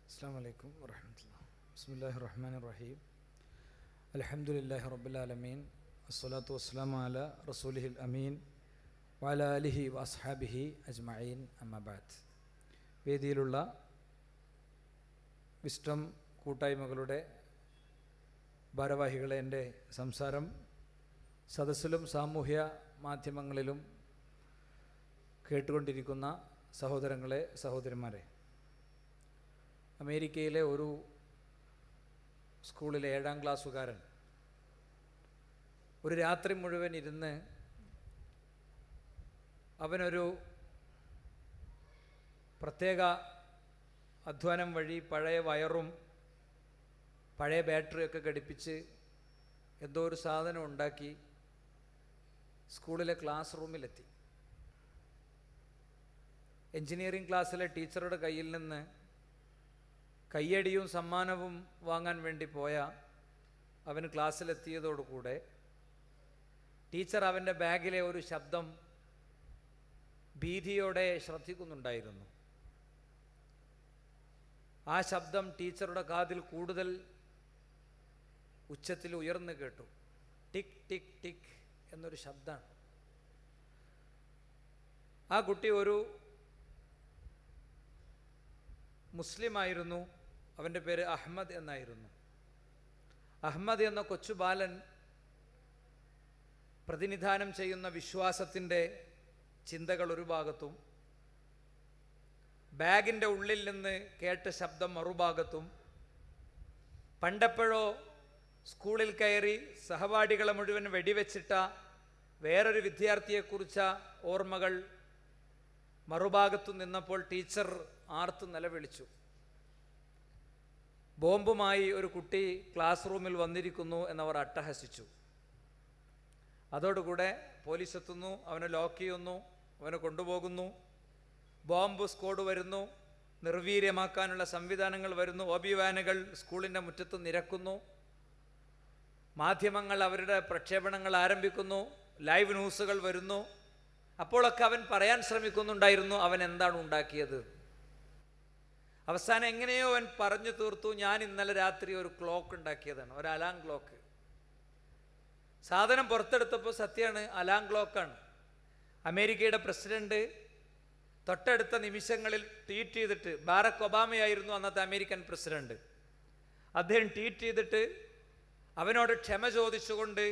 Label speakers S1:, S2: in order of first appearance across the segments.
S1: അസ്സലാമു അലൈക്കും വറഹ്മത്തുള്ളാഹി. ബിസ്മില്ലാഹിർ റഹ്മാനിർ റഹീം. അൽഹംദുലില്ലാഹി റബ്ബിൽ ആലമീൻ. അസ്സലാത്തു വസ്സലാമു അലാ റസൂലിഹിൽ അമീൻ വഅലാ ആലിഹി വഅസ്ഹാബിഹി അജ്മഈൻ. അമ്മാ ബഅദ്. വേദിയിലുള്ള വിസ്റ്റം കൂട്ടായ്മകളുടെ ഭാരവാഹികളെ, എൻ്റെ സംസാരം സദസ്സിലും സാമൂഹ്യ മാധ്യമങ്ങളിലും കേട്ടുകൊണ്ടിരിക്കുന്ന സഹോദരങ്ങളെ, സഹോദരിമാരെ, അമേരിക്കയിലെ ഒരു സ്കൂളിലെ 7ാം ക്ലാസ്സുകാരൻ ഒരു രാത്രി മുഴുവൻ ഇരുന്ന് അവനൊരു പ്രത്യേക അധ്വാനം വഴി പഴയ വയറും പഴയ ബാറ്ററിയൊക്കെ ഘടിപ്പിച്ച് എന്തോ ഒരു സാധനം ഉണ്ടാക്കി സ്കൂളിലെ ക്ലാസ് റൂമിലെത്തി. എൻജിനീയറിംഗ് ക്ലാസ്സിലെ ടീച്ചറുടെ കയ്യിൽ നിന്ന് കയ്യടിയും സമ്മാനവും വാങ്ങാൻ വേണ്ടി പോയ അവന് ക്ലാസ്സിലെത്തിയതോടുകൂടെ ടീച്ചർ അവൻ്റെ ബാഗിലെ ഒരു ശബ്ദം ഭീതിയോടെ ശ്രദ്ധിക്കുന്നുണ്ടായിരുന്നു. ആ ശബ്ദം ടീച്ചറുടെ കാതിൽ കൂടുതൽ ഉച്ചത്തിൽ ഉയർന്നു കേട്ടു. ടിക് ടിക് ടിക് എന്നൊരു ശബ്ദമാണ്. ആ കുട്ടി ഒരു മുസ്ലിമായിരുന്നു. അവൻ്റെ പേര് അഹമ്മദ് എന്നായിരുന്നു. അഹമ്മദ് എന്ന കൊച്ചു ബാലൻ പ്രതിനിധാനം ചെയ്യുന്ന വിശ്വാസത്തിൻ്റെ ചിന്തകൾ ഒരു ഭാഗത്തും, ബാഗിൻ്റെ ഉള്ളിൽ നിന്ന് കേട്ട ശബ്ദം മറുഭാഗത്തും, പണ്ടെപ്പോഴോ സ്കൂളിൽ കയറി സഹപാഠികളെ മുഴുവൻ വെടിവെച്ചിട്ട വേറൊരു വിദ്യാർത്ഥിയെക്കുറിച്ച ഓർമ്മകൾ മറുഭാഗത്തു നിന്നപ്പോൾ ടീച്ചർ ആർത്തു നിലവിളിച്ചു. ബോംബുമായി ഒരു കുട്ടി ക്ലാസ് റൂമിൽ വന്നിരിക്കുന്നു എന്നവർ അട്ടഹസിച്ചു. അതോടുകൂടെ പോലീസ് എത്തുന്നു, അവനെ ലോക്ക് ചെയ്യുന്നു, അവനെ കൊണ്ടുപോകുന്നു. ബോംബ് സ്ക്വാഡ് വരുന്നു, നിർവീര്യമാക്കാനുള്ള സംവിധാനങ്ങൾ വരുന്നു. ഓബി വാനുകൾ സ്കൂളിൻ്റെ മുറ്റത്ത് നിരക്കുന്നു. മാധ്യമങ്ങൾ അവരുടെ പ്രക്ഷേപണങ്ങൾ ആരംഭിക്കുന്നു. ലൈവ് ന്യൂസുകൾ വരുന്നു. അപ്പോഴൊക്കെ അവൻ പറയാൻ ശ്രമിക്കുന്നുണ്ടായിരുന്നു അവൻ എന്താണ് ഉണ്ടാക്കിയത്. അവസാനം എങ്ങനെയോ അവൻ പറഞ്ഞു തീർത്തു, ഞാൻ ഇന്നലെ രാത്രി ഒരു ക്ലോക്ക് ഉണ്ടാക്കിയതാണ്, ഒരു അലാം ക്ലോക്ക്. സാധനം പുറത്തെടുത്തപ്പോൾ സത്യമാണ്, അലാം ക്ലോക്കാണ്. അമേരിക്കയുടെ പ്രസിഡന്റ് തൊട്ടടുത്ത നിമിഷങ്ങളിൽ ട്വീറ്റ് ചെയ്തിട്ട്, ബാറക് ഒബാമയായിരുന്നു അന്നത്തെ അമേരിക്കൻ പ്രസിഡന്റ്, അദ്ദേഹം ട്വീറ്റ് ചെയ്തിട്ട് അവനോട് ക്ഷമ ചോദിച്ചുകൊണ്ട്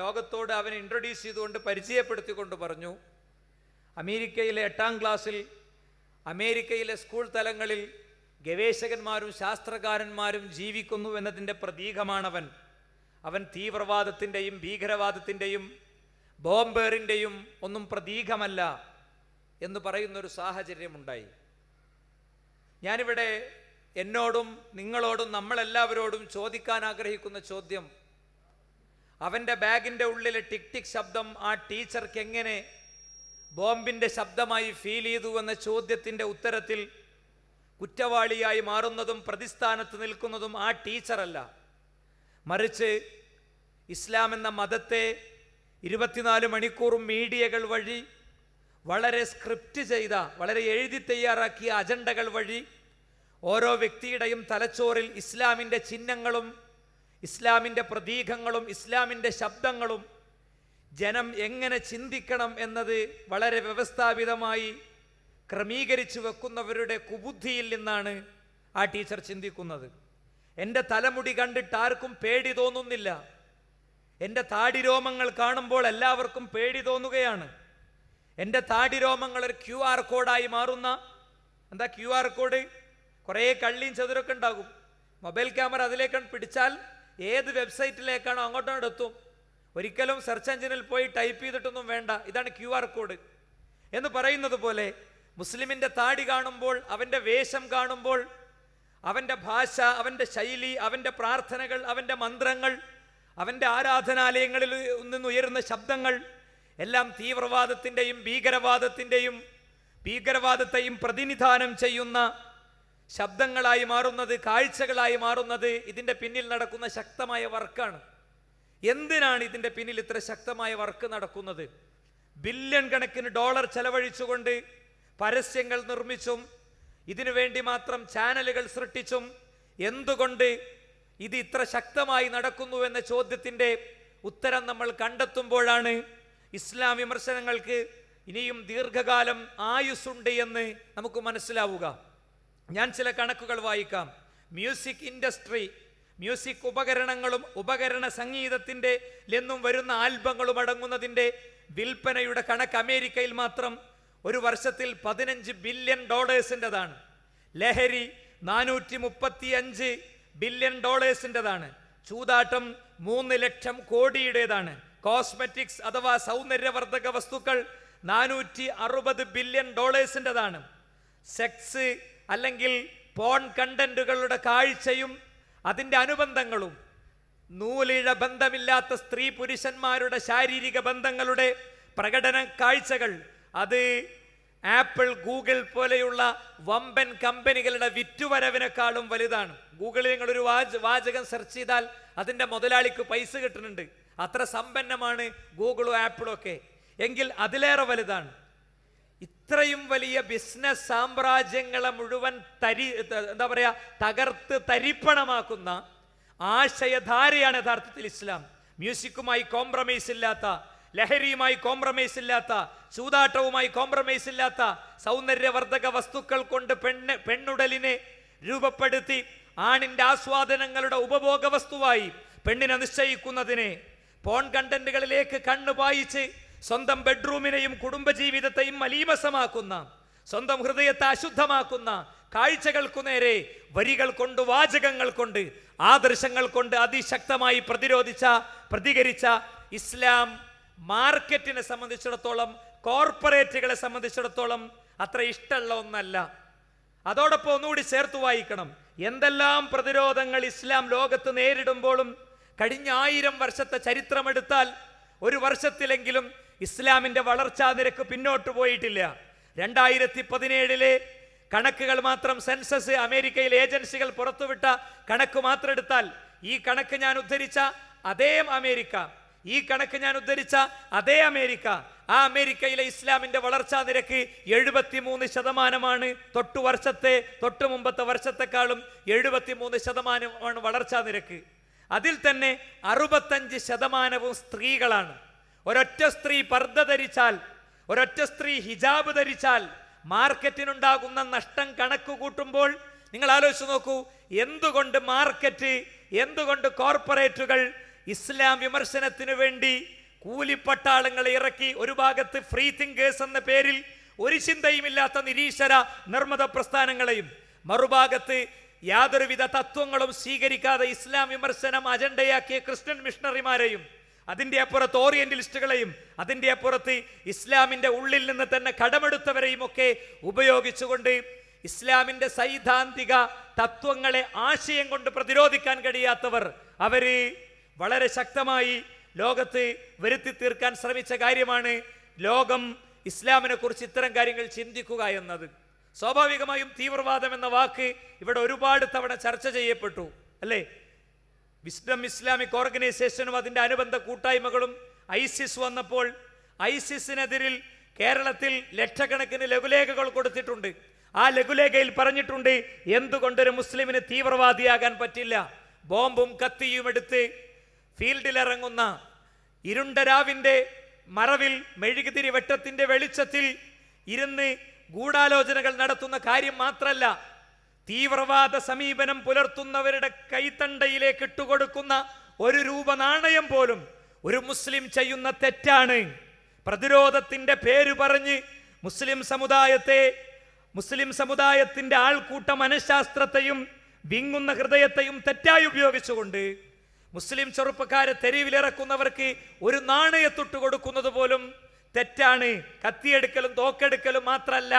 S1: ലോകത്തോട് അവനെ ഇൻട്രൊഡ്യൂസ് ചെയ്തുകൊണ്ട് പരിചയപ്പെടുത്തിക്കൊണ്ട് പറഞ്ഞു, അമേരിക്കയിലെ 8ാം ക്ലാസ്സിൽ അമേരിക്കയിലെ സ്കൂൾ തലങ്ങളിൽ ഗവേഷകന്മാരും ശാസ്ത്രകാരന്മാരും ജീവിക്കുന്നു എന്നതിൻ്റെ പ്രതീകമാണവൻ. അവൻ തീവ്രവാദത്തിൻ്റെയും ഭീകരവാദത്തിൻ്റെയും ബോംബേറിൻ്റെയും ഒന്നും പ്രതീകമല്ല എന്ന് പറയുന്നൊരു സാഹചര്യമുണ്ടായി. ഞാനിവിടെ എന്നോടും നിങ്ങളോടും നമ്മളെല്ലാവരോടും ചോദിക്കാൻ ആഗ്രഹിക്കുന്ന ചോദ്യം, അവൻ്റെ ബാഗിൻ്റെ ഉള്ളിലെ ടിക് ടിക് ശബ്ദം ആ ടീച്ചർക്ക് എങ്ങനെ ബോംബിൻ്റെ ശബ്ദമായി ഫീൽ ചെയ്തു എന്ന ചോദ്യത്തിൻ്റെ ഉത്തരത്തിൽ കുറ്റവാളിയായി മാറുന്നതും പ്രതിസ്ഥാനത്ത് നിൽക്കുന്നതും ആ ടീച്ചറല്ല, മറിച്ച് ഇസ്ലാം എന്ന മതത്തെ 24 മണിക്കൂറും മീഡിയകൾ വഴി വളരെ സ്ക്രിപ്റ്റ് ചെയ്ത, വളരെ എഴുതി തയ്യാറാക്കിയ അജണ്ടകൾ വഴി ഓരോ വ്യക്തിയുടെയും തലച്ചോറിൽ ഇസ്ലാമിൻ്റെ ചിഹ്നങ്ങളും ഇസ്ലാമിൻ്റെ പ്രതീകങ്ങളും ഇസ്ലാമിൻ്റെ ശബ്ദങ്ങളും ജനം എങ്ങനെ ചിന്തിക്കണം എന്നത് വളരെ വ്യവസ്ഥാപിതമായി ക്രമീകരിച്ചു വെക്കുന്നവരുടെ കുബുദ്ധിയിൽ നിന്നാണ് ആ ടീച്ചർ ചിന്തിക്കുന്നത്. എൻ്റെ തലമുടി കണ്ടിട്ട് ആർക്കും പേടി തോന്നുന്നില്ല. എൻ്റെ താടിരോമങ്ങൾ കാണുമ്പോൾ എല്ലാവർക്കും പേടി തോന്നുകയാണ്. എൻ്റെ താടിരോമങ്ങൾ ഒരു QR കോഡായി മാറുന്ന, എന്താ QR കോഡ്? കുറേ കള്ളിയും ചതുരൊക്കെ ഉണ്ടാകും. മൊബൈൽ ക്യാമറ അതിലേക്കാണ് പിടിച്ചാൽ ഏത് വെബ്സൈറ്റിലേക്കാണോ അങ്ങോട്ടാണ് എത്തും. ഒരിക്കലും സെർച്ച് എഞ്ചിനിൽ പോയി ടൈപ്പ് ചെയ്തിട്ടൊന്നും വേണ്ട, ഇതാണ് QR കോഡ് എന്ന് പറയുന്നത് പോലെ മുസ്ലിമിൻ്റെ താടി കാണുമ്പോൾ, അവൻ്റെ വേഷം കാണുമ്പോൾ, അവൻ്റെ ഭാഷ, അവൻ്റെ ശൈലി, അവൻ്റെ പ്രാർത്ഥനകൾ, അവൻ്റെ മന്ത്രങ്ങൾ, അവൻ്റെ ആരാധനാലയങ്ങളിൽ നിന്നുയരുന്ന ശബ്ദങ്ങൾ എല്ലാം തീവ്രവാദത്തിൻ്റെയും ഭീകരവാദത്തെയും പ്രതിനിധാനം ചെയ്യുന്ന ശബ്ദങ്ങളായി മാറുന്നത്, കാഴ്ചകളായി മാറുന്നത് ഇതിൻ്റെ പിന്നിൽ നടക്കുന്ന ശക്തമായ വർക്കാണ്. എന്തിനാണ് ഇതിൻ്റെ പിന്നിൽ ഇത്ര ശക്തമായ വർക്ക് നടക്കുന്നത്? ബില്യൺ കണക്കിന് ഡോളർ ചെലവഴിച്ചുകൊണ്ട് പരസ്യങ്ങൾ നിർമ്മിച്ചും ഇതിനു വേണ്ടി മാത്രം ചാനലുകൾ സൃഷ്ടിച്ചും എന്തുകൊണ്ട് ഇത് ഇത്ര ശക്തമായി നടക്കുന്നു എന്ന ചോദ്യത്തിൻ്റെ ഉത്തരം നമ്മൾ കണ്ടെത്തുമ്പോഴാണ് ഇസ്ലാം വിമർശനങ്ങൾക്ക് ഇനിയും ദീർഘകാലം ആയുസ്സുണ്ട് എന്ന് നമുക്ക് മനസ്സിലാവുക. ഞാൻ ചില കണക്കുകൾ വായിക്കാം. മ്യൂസിക് ഇൻഡസ്ട്രി, മ്യൂസിക് ഉപകരണങ്ങളും ഉപകരണ സംഗീതത്തിൻ്റെ എന്നും വരുന്ന ആൽബങ്ങളും അടങ്ങുന്നതിൻ്റെ വിൽപ്പനയുടെ കണക്ക് അമേരിക്കയിൽ മാത്രം ഒരു വർഷത്തിൽ $15 ബില്യൺ. ലഹരി $435 ബില്യൺ. ചൂതാട്ടം 3 ലക്ഷം കോടിയുടേതാണ്. കോസ്മെറ്റിക്സ് അഥവാ സൗന്ദര്യവർദ്ധക വസ്തുക്കൾ $460 ബില്യൺ. സെക്സ് അല്ലെങ്കിൽ പോൺ കണ്ടന്റുകളുടെ കാഴ്ചയും അതിൻ്റെ അനുബന്ധങ്ങളും, നൂലിഴ ബന്ധമില്ലാത്ത സ്ത്രീ പുരുഷന്മാരുടെ ശാരീരിക ബന്ധങ്ങളുടെ പ്രകടന കാഴ്ചകൾ, അത് ആപ്പിൾ, ഗൂഗിൾ പോലെയുള്ള വമ്പൻ കമ്പനികളുടെ വിറ്റുവരവിനേക്കാളും വലുതാണ്. ഗൂഗിളിൽ നിങ്ങളൊരു വാചകം സെർച്ച് ചെയ്താൽ അതിൻ്റെ മുതലാളിക്ക് പൈസ കിട്ടുന്നുണ്ട്. അത്ര സമ്പന്നമാണ് ഗൂഗിളും ആപ്പിളും ഒക്കെ. എങ്കിൽ അതിലേറെ വലുതാണ്. ഇത്രയും വലിയ ബിസിനസ് സാമ്രാജ്യങ്ങളെ മുഴുവൻ തകർത്ത് തരിപ്പണമാക്കുന്ന ആശയധാരയാണ് യഥാർത്ഥത്തിൽ ഇസ്ലാം. മ്യൂസിക്കുമായി കോംപ്രമൈസ് ഇല്ലാത്ത, ലഹരിയുമായി കോംപ്രമൈസ് ഇല്ലാത്ത, ചൂതാട്ടവുമായി കോംപ്രമൈസ് ഇല്ലാത്ത, സൗന്ദര്യവർദ്ധക വസ്തുക്കൾ കൊണ്ട് പെണ്ണുടലിനെ രൂപപ്പെടുത്തി ആണിന്റെ ആസ്വാദനങ്ങളുടെ ഉപഭോഗ വസ്തുവായി പെണ്ണിനെ നിശ്ചയിക്കുന്നതിനെ, പോൺ കണ്ടന്റുകളിലേക്ക് കണ്ണു പായിച്ച് സ്വന്തം ബെഡ്റൂമിനെയും കുടുംബജീവിതത്തെയും മലീമസമാക്കുന്ന, സ്വന്തം ഹൃദയത്തെ അശുദ്ധമാക്കുന്ന കാഴ്ചകൾക്കു നേരെ വരികൾ കൊണ്ട്, വാചകങ്ങൾ കൊണ്ട്, ആദർശങ്ങൾ കൊണ്ട് അതിശക്തമായി പ്രതികരിച്ച ഇസ്ലാം മാർക്കറ്റിനെ സംബന്ധിച്ചിടത്തോളം, കോർപ്പറേറ്റുകളെ സംബന്ധിച്ചിടത്തോളം അത്ര ഇഷ്ടമുള്ള ഒന്നല്ല. അതോടൊപ്പം ഒന്നുകൂടി ചേർത്ത് വായിക്കണം. എന്തെല്ലാം പ്രതിരോധങ്ങൾ ഇസ്ലാം ലോകത്ത് നേരിടുമ്പോഴും കഴിഞ്ഞ 1000 വർഷത്തെ ചരിത്രമെടുത്താൽ ഒരു വർഷത്തിലെങ്കിലും ഇസ്ലാമിന്റെ വളർച്ചാ നിരക്ക് പിന്നോട്ട് പോയിട്ടില്ല. 2017 കണക്കുകൾ മാത്രം, സെൻസസ് അമേരിക്കയിലെ ഏജൻസികൾ പുറത്തുവിട്ട കണക്ക് മാത്രം എടുത്താൽ, ഈ കണക്ക് ഞാൻ ഉദ്ധരിച്ച അതേ അമേരിക്ക, ഈ കണക്ക് ഞാൻ ഉദ്ധരിച്ച അതേ അമേരിക്ക, ആ അമേരിക്കയിലെ ഇസ്ലാമിന്റെ വളർച്ചാ നിരക്ക് 73%. തൊട്ടു മുമ്പത്തെ വർഷത്തെക്കാളും 73% വളർച്ചാ നിരക്ക്. അതിൽ തന്നെ 65% സ്ത്രീകളാണ്. ഒരൊറ്റ സ്ത്രീ പർദ്ദ ധരിച്ചാൽ, ഒരൊറ്റ സ്ത്രീ ഹിജാബ് ധരിച്ചാൽ മാർക്കറ്റിനുണ്ടാകുന്ന നഷ്ടം കണക്ക് കൂട്ടുമ്പോൾ നിങ്ങൾ ആലോചിച്ച് നോക്കൂ. എന്തുകൊണ്ട് മാർക്കറ്റ്, എന്തുകൊണ്ട് കോർപ്പറേറ്റുകൾ ഇസ്ലാം വിമർശനത്തിനു വേണ്ടി കൂലിപ്പട്ടാളങ്ങളെ ഇറക്കി, ഒരു ഭാഗത്ത് ഫ്രീ തിങ്കേഴ്സ് എന്ന പേരിൽ ഒരു ചിന്തയുമില്ലാത്ത നിരീശ്വര നിർമ്മത പ്രസ്ഥാനങ്ങളെയും, മറുഭാഗത്ത് യാതൊരുവിധ തത്വങ്ങളും സ്വീകരിക്കാതെ ഇസ്ലാം വിമർശനം അജണ്ടയാക്കിയ ക്രിസ്ത്യൻ മിഷണറിമാരെയും, അതിൻ്റെ അപ്പുറത്ത് ഓറിയന്റലിസ്റ്റുകളെയും, അതിൻ്റെ അപ്പുറത്ത് ഇസ്ലാമിന്റെ ഉള്ളിൽ നിന്ന് തന്നെ കടമെടുത്തവരെയും ഒക്കെ ഉപയോഗിച്ചുകൊണ്ട് ഇസ്ലാമിന്റെ സൈദ്ധാന്തിക തത്വങ്ങളെ ആശയം കൊണ്ട് പ്രതിരോധിക്കാൻ കഴിയാത്തവർ, അവര് വളരെ ശക്തമായി ലോകത്ത് വരുത്തി തീർക്കാൻ ശ്രമിച്ച കാര്യമാണ് ലോകം ഇസ്ലാമിനെ കുറിച്ച് ഇത്തരം കാര്യങ്ങൾ ചിന്തിക്കുക എന്നത്. സ്വാഭാവികമായും തീവ്രവാദം എന്ന വാക്ക് ഇവിടെ ഒരുപാട് തവണ ചർച്ച ചെയ്യപ്പെട്ടു, അല്ലേ? വിസ്ഡം ഇസ്ലാമിക് ഓർഗനൈസേഷനും അതിൻ്റെ അനുബന്ധ കൂട്ടായ്മകളും ഐസിസ് വന്നപ്പോൾ ഐസിസിനെതിരിൽ കേരളത്തിൽ ലക്ഷക്കണക്കിന് ലഘുലേഖകൾ കൊടുത്തിട്ടുണ്ട്. ആ ലഘുലേഖയിൽ പറഞ്ഞിട്ടുണ്ട് എന്തുകൊണ്ടൊരു മുസ്ലിമിന് തീവ്രവാദിയാകാൻ പറ്റില്ല. ബോംബും കത്തിയും എടുത്ത് ഫീൽഡിലിറങ്ങുന്ന, ഇരുണ്ട രാവിന്റെ മറവിൽ മെഴുകുതിരി വെട്ടത്തിന്റെ വെളിച്ചത്തിൽ ഇരുന്ന് ഗൂഢാലോചനകൾ നടത്തുന്ന കാര്യം മാത്രമല്ല, തീവ്രവാദ സമീപനം പുലർത്തുന്നവരുടെ കൈത്തണ്ടയിലേക്ക് ഇട്ടുകൊടുക്കുന്ന ഒരു രൂപ നാണയം പോലും ഒരു മുസ്ലിം ചെയ്യുന്ന തെറ്റാണ്. പ്രതിരോധത്തിന്റെ പേര് പറഞ്ഞ് മുസ്ലിം സമുദായത്തിന്റെ ആൾക്കൂട്ട മനഃശാസ്ത്രത്തെയും വിങ്ങുന്ന ഹൃദയത്തെയും തെറ്റായി ഉപയോഗിച്ചുകൊണ്ട് മുസ്ലിം ചെറുപ്പക്കാരെ തെരുവിലിറക്കുന്നവർക്ക് ഒരു നാണയത്തൊട്ട് കൊടുക്കുന്നത് പോലും തെറ്റാണ്. കത്തിയെടുക്കലും തോക്കെടുക്കലും മാത്രമല്ല,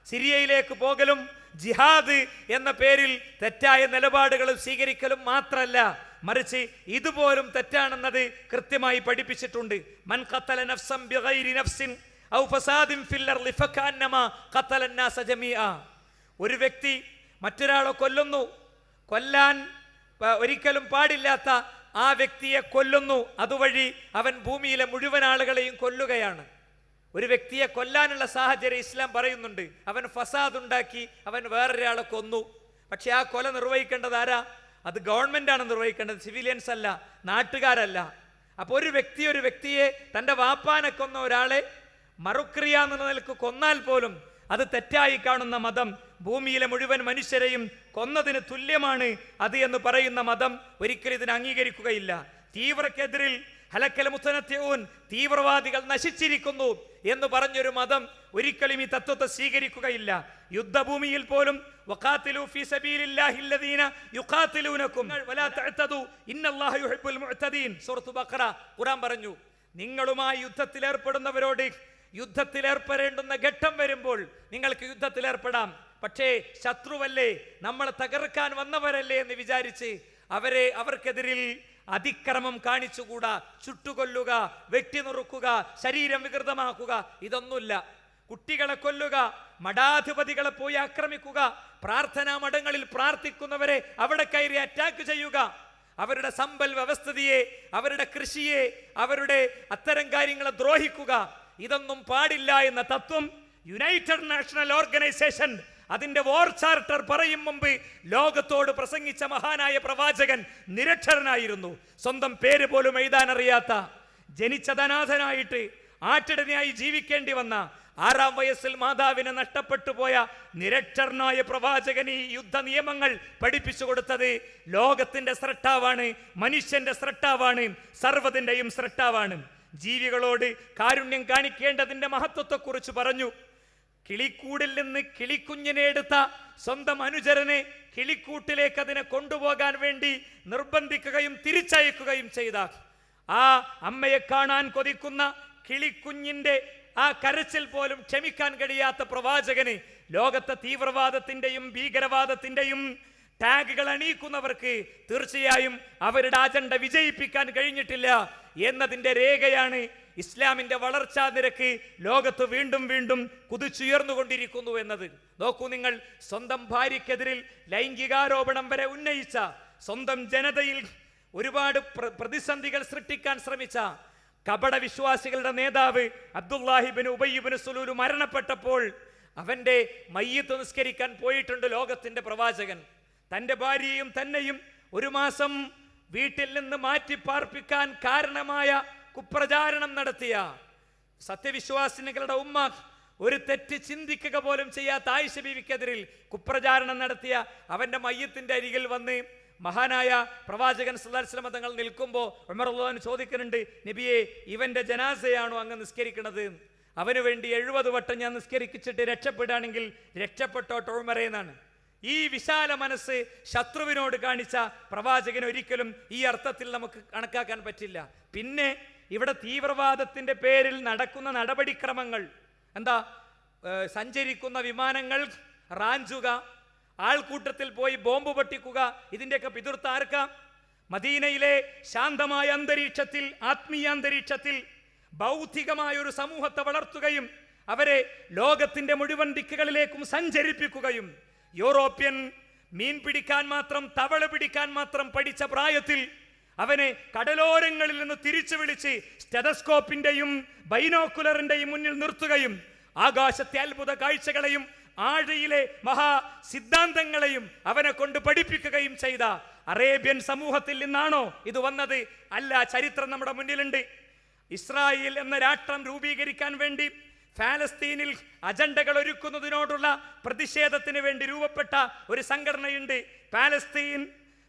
S1: സിറിയയിലേക്ക് പോകലും ജിഹാദ് എന്ന പേരിൽ തെറ്റായ നിലപാടുകൾ സ്വീകരിക്കലും മാത്രമല്ല, മറിച്ച് ഇതുപോലും തെറ്റാണെന്നത് കൃത്യമായി പഠിപ്പിച്ചിട്ടുണ്ട്. മൻ ഖതല നഫ്സൻ ബിഗൈരി നഫ്സിൻ ഔ ഫസാദിൻ ഫിൽ അർളി ഫകഅന്നമാ ഖതല അന്നാസ ജമീഅ. ഒരു വ്യക്തി മറ്റൊരാളെ കൊല്ലാൻ ഒരിക്കലും പാടില്ലാത്ത ആ വ്യക്തിയെ കൊല്ലുന്നു, അതുവഴി അവൻ ഭൂമിയിലെ മുഴുവൻ ആളുകളെയും കൊല്ലുകയാണ്. ഒരു വ്യക്തിയെ കൊല്ലാനുള്ള സാഹചര്യം ഇസ്ലാം പറയുന്നുണ്ട്. അവൻ ഫസാദ് ഉണ്ടാക്കി, അവൻ വേറൊരാളെ കൊന്നു. പക്ഷെ ആ കൊല നിർവഹിക്കേണ്ടത് ആരാ? അത് ഗവൺമെന്റാണ് നിർവഹിക്കേണ്ടത്, സിവിലിയൻസ് അല്ല, നാട്ടുകാരല്ല. അപ്പോൾ ഒരു വ്യക്തിയെ തൻ്റെ വാപ്പാനെ കൊന്ന ഒരാളെ മറുക്രിയ എന്ന നിലക്ക് കൊന്നാൽ പോലും അത് തെറ്റായി കാണുന്ന മതം ഭൂമിയിലെ മുഴുവൻ മനുഷ്യരെയും കൊന്നതിന് തുല്യമാണ് അത് എന്ന് പറയുന്ന മതം ഒരിക്കലും ഇതിനെ അംഗീകരിക്കുകയില്ല. തീവ്രക്കെതിരിൽ ഹലക്കൽ മുത്തനത്യവും തീവ്രവാദികൾ നശിച്ചിരിക്കുന്നു എന്ന് പറഞ്ഞൊരു മതം ഒരിക്കലും ഈ തത്വത്തെ സ്വീകരിക്കുകയില്ല. യുദ്ധഭൂമിയിൽ പോലും വഖാതിലു ഫീ സബീലില്ലാഹി അല്ലദീന യുഖാതിലൂനകും വലാ തഅതദു ഇന്നല്ലാഹ യുഹിബ്ബുൽ മുഅ്തദീൻ. സൂറത്തുൽ ബഖറ ഖുർആൻ പറഞ്ഞു, നിങ്ങളുമായി യുദ്ധത്തിലേർപ്പെടുന്നവരോട് യുദ്ധത്തിലേർപ്പെടേണ്ടുന്ന ഘട്ടം വരുമ്പോൾ നിങ്ങൾക്ക് യുദ്ധത്തിലേർപ്പെടാം. പക്ഷേ ശത്രുവല്ലേ, നമ്മളെ തകർക്കാൻ വന്നവരല്ലേ എന്ന് വിചാരിച്ച് അവർക്കെതിരിൽ അതിക്രമം കാണിച്ചുകൂടാ. ചുട്ടുകൊല്ലുക, വെട്ടിനുറുക്കുക, ശരീരം വികൃതമാക്കുക, ഇതൊന്നുമില്ല. കുട്ടികളെ കൊല്ലുക, മഠാധിപതികളെ പോയി ആക്രമിക്കുക, പ്രാർത്ഥനാ മഠങ്ങളിൽ പ്രാർത്ഥിക്കുന്നവരെ അവിടെ കയറി അറ്റാക്ക് ചെയ്യുക, അവരുടെ സമ്പൽ വ്യവസ്ഥിതിയെ, അവരുടെ കൃഷിയെ, അവരുടെ അത്തരം കാര്യങ്ങളെ ദ്രോഹിക്കുക, ഇതൊന്നും പാടില്ല എന്ന തത്വം യുണൈറ്റഡ് നാഷണൽ ഓർഗനൈസേഷൻ അതിന്റെ വാർ ചാർട്ടർ പറയും മുമ്പ് ലോകത്തോട് പ്രസംഗിച്ച മഹാനായ പ്രവാചകൻ നിരക്ഷരനായിരുന്നു. സ്വന്തം പേര് പോലും എഴുതാനറിയാത്ത, ജനിച്ചതനാഥനായിട്ട് ആട്ടിടനായി ജീവിക്കേണ്ടി വന്ന, 6-ാം വയസ്സിൽ മാതാവിനെ നഷ്ടപ്പെട്ടു പോയ നിരക്ഷരനായ പ്രവാചകൻ ഈ യുദ്ധ നിയമങ്ങൾ പഠിപ്പിച്ചു കൊടുത്തത് ലോകത്തിന്റെ സ്രഷ്ടാവാണ്, മനുഷ്യന്റെ സ്രഷ്ടാവാണ്, സർവ്വതിന്റെയും സ്രഷ്ടാവാണ്. ജീവികളോട് കാരുണ്യം കാണിക്കേണ്ടതിന്റെ മഹത്വത്തെക്കുറിച്ച് പറഞ്ഞു. കിളിക്കൂടിൽ നിന്ന് കിളിക്കുഞ്ഞിനെ എടുത്ത സ്വന്തം അനുചരനെ കിളിക്കൂട്ടിലേക്ക് അതിനെ കൊണ്ടുപോകാൻ വേണ്ടി നിർബന്ധിക്കുകയും തിരിച്ചയക്കുകയും ചെയ്ത ആ അമ്മയെ കാണാൻ കൊതിക്കുന്ന കിളിക്കുഞ്ഞിന്റെ ആ കരച്ചിൽ പോലും ക്ഷമിക്കാൻ കഴിയാത്ത പ്രവാചകന് ലോകത്തെ തീവ്രവാദത്തിന്റെയും ഭീകരവാദത്തിന്റെയും ടാഗുകൾ അണിയിക്കുന്നവർക്ക് തീർച്ചയായും അവരുടെ അജണ്ട വിജയിപ്പിക്കാൻ കഴിഞ്ഞിട്ടില്ല എന്നതിന്റെ രേഖയാണ് ഇസ്ലാമിന്റെ വളർച്ചാ നിരക്ക് ലോകത്ത് വീണ്ടും വീണ്ടും കുതിച്ചുയർന്നുകൊണ്ടിരിക്കുന്നു എന്നത്. നോക്കൂ നിങ്ങൾ, സ്വന്തം ഭാര്യക്കെതിരിൽ ലൈംഗികാരോപണം വരെ ഉന്നയിച്ച, സ്വന്തം ജനതയിൽ ഒരുപാട് പ്രതിസന്ധികൾ സൃഷ്ടിക്കാൻ ശ്രമിച്ച കപട വിശ്വാസികളുടെ നേതാവ് അബ്ദുല്ലാഹിബിൻ ഉബയ്യിബിൻ സുലൂൽ മരണപ്പെട്ടപ്പോൾ അവന്റെ മയ്യിത്ത് നിസ്കരിക്കാൻ പോയിട്ടുണ്ട് ലോകത്തിന്റെ പ്രവാചകൻ. തന്റെ ഭാര്യയും തന്നെയും 1 മാസം വീട്ടിൽ നിന്ന് മാറ്റി പാർപ്പിക്കാൻ കാരണമായ കുപ്രചാരണം നടത്തിയ സത്യവിശ്വാസിനികളുടെ ഉമ്മ, ഒരു തെറ്റ് ചിന്തിക്കുക പോലും ചെയ്യാത്ത ആയിഷ ബീവിക്കെതിരിൽ കുപ്രചാരണം നടത്തിയ അവന്റെ മയ്യത്തിന്റെ അരികിൽ വന്ന് മഹാനായ പ്രവാചകൻ സല്ലല്ലാഹു അലൈഹി വസല്ലം തങ്ങൾ നിൽക്കുമ്പോൾ ഉമർ റളിയല്ലാഹു അൻഹു ചോദിക്കുന്നുണ്ട്, നബിയെ, ഇവന്റെ ജനാസയാണോ അങ്ങ് നിസ്കരിക്കുന്നത്? അവന് വേണ്ടി 70 വട്ടം ഞാൻ നിസ്കരിച്ചിട്ട് രക്ഷപ്പെടുകയാണെങ്കിൽ രക്ഷപ്പെട്ടോട്ടോ ഉമറേ എന്നാണ്. ഈ വിശാല മനസ്സ് ശത്രുവിനോട് കാണിച്ച പ്രവാചകൻ ഒരിക്കലും ഈ അർത്ഥത്തിൽ നമുക്ക് കണക്കാക്കാൻ പറ്റില്ല. പിന്നെ ഇവിടെ തീവ്രവാദത്തിന്റെ പേരിൽ നടക്കുന്ന നടപടിക്രമങ്ങൾ എന്താ? സഞ്ചരിക്കുന്ന വിമാനങ്ങൾ റാഞ്ചുക, ആൾക്കൂട്ടത്തിൽ പോയി ബോംബ് പൊട്ടിക്കുക, ഇതിന്റെയൊക്കെ പിതൃത്വ ആർക്കാം? മദീനയിലെ ശാന്തമായ അന്തരീക്ഷത്തിൽ, ആത്മീയ അന്തരീക്ഷത്തിൽ ബൗദ്ധികമായ ഒരു സമൂഹത്തെ വളർത്തുകയും അവരെ ലോകത്തിന്റെ മുഴുവൻ ദിക്കുകളിലേക്കും സഞ്ചരിപ്പിക്കുകയും യൂറോപ്യൻ മീൻ പിടിക്കാൻ മാത്രം, തവള പിടിക്കാൻ മാത്രം പഠിച്ച പ്രായത്തിൽ അവനെ കടലോരങ്ങളിൽ നിന്ന് തിരിച്ചു വിളിച്ച് സ്റ്റെതസ്കോപ്പിന്റെയും ബൈനോക്കുലറിന്റെയും മുന്നിൽ നിർത്തുകയും ആകാശത്തെ അത്ഭുത കാഴ്ചകളെയും ആഴിയിലെ മഹാ സിദ്ധാന്തങ്ങളെയും അവനെ കൊണ്ട് പഠിപ്പിക്കുകയും ചെയ്ത അറേബ്യൻ സമൂഹത്തിൽ നിന്നാണോ ഇത് വന്നത്? അല്ല, ചരിത്രം നമ്മുടെ മുന്നിലുണ്ട്. ഇസ്രായേൽ എന്ന രാഷ്ട്രം രൂപീകരിക്കാൻ വേണ്ടി ഫലസ്തീനിൽ അജണ്ടകൾ ഒരുക്കുന്നതിനോടുള്ള പ്രതിഷേധത്തിന് വേണ്ടി രൂപപ്പെട്ട ഒരു സംഘടനയുണ്ട്.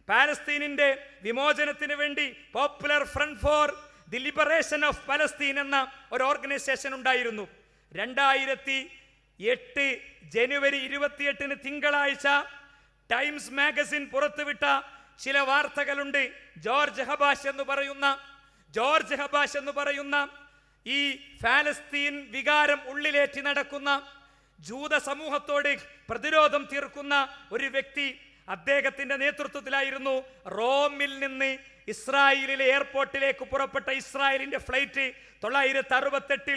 S1: പാലസ്തീനിന്റെ വിമോചനത്തിന് വേണ്ടി popular front for the liberation of Palestine എന്ന ഒരു ഓർഗനൈസേഷൻ ഉണ്ടായിരുന്നു. 2008 ജനുവരി 28 തിങ്കളാഴ്ച ടൈംസ് മാഗസിൻ പുറത്തുവിട്ട ചില വാർത്തകളുണ്ട്. ജോർജ് ഹബാഷ് എന്ന് പറയുന്ന ഈ ഫലസ്തീൻ വികാരം ഉള്ളിലേറ്റി നടക്കുന്ന ജൂത സമൂഹത്തോട് പ്രതിരോധം തീർക്കുന്ന ഒരു വ്യക്തി, അദ്ദേഹത്തിന്റെ നേതൃത്വത്തിലായിരുന്നു റോമിൽ നിന്ന് ഇസ്രായേലിലെ എയർപോർട്ടിലേക്ക് പുറപ്പെട്ട ഇസ്രായേലിന്റെ ഫ്ലൈറ്റ് 968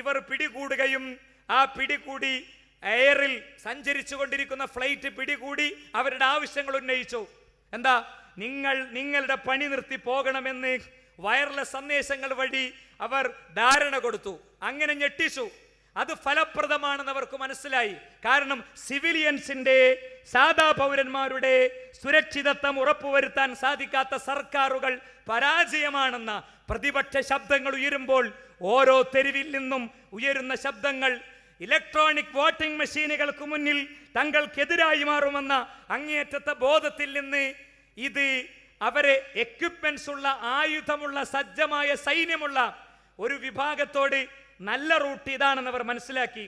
S1: ഇവർ പിടികൂടുകയും ആ പിടികൂടി എയറിൽ സഞ്ചരിച്ചു കൊണ്ടിരിക്കുന്ന ഫ്ലൈറ്റ് പിടികൂടി അവരുടെ ആവശ്യങ്ങൾ ഉന്നയിച്ചു. എന്താ? നിങ്ങളുടെ പണി നിർത്തി പോകണമെന്ന് വയർലെസ് സന്ദേശങ്ങൾ വഴി അവർ ധാരണ കൊടുത്തു. അങ്ങനെ ഞെട്ടിച്ചു. അത് ഫലപ്രദമാണെന്ന് അവർക്ക് മനസ്സിലായി. കാരണം സിവിലിയൻസിന്റെ, സാധാ പൗരന്മാരുടെ സുരക്ഷിതത്വം ഉറപ്പുവരുത്താൻ സാധിക്കാത്ത സർക്കാരുകൾ പരാജയമാണെന്ന പ്രതിപക്ഷ ശബ്ദങ്ങൾ ഉയരുമ്പോൾ ഓരോ തെരുവിൽ നിന്നും ഉയരുന്ന ശബ്ദങ്ങൾ ഇലക്ട്രോണിക് വോട്ടിംഗ് മെഷീനുകൾക്ക് മുന്നിൽ തങ്ങൾക്കെതിരായി മാറുമെന്ന അങ്ങേയറ്റത്തെ ബോധത്തിൽ നിന്ന് ഇത് അവരെ എക്യുപ്മെന്റ്സ് ഉള്ള, ആയുധമുള്ള, സജ്ജമായ സൈന്യമുള്ള ഒരു വിഭാഗത്തോട് നല്ല റൂട്ട് ഇതാണെന്ന് അവർ മനസ്സിലാക്കി.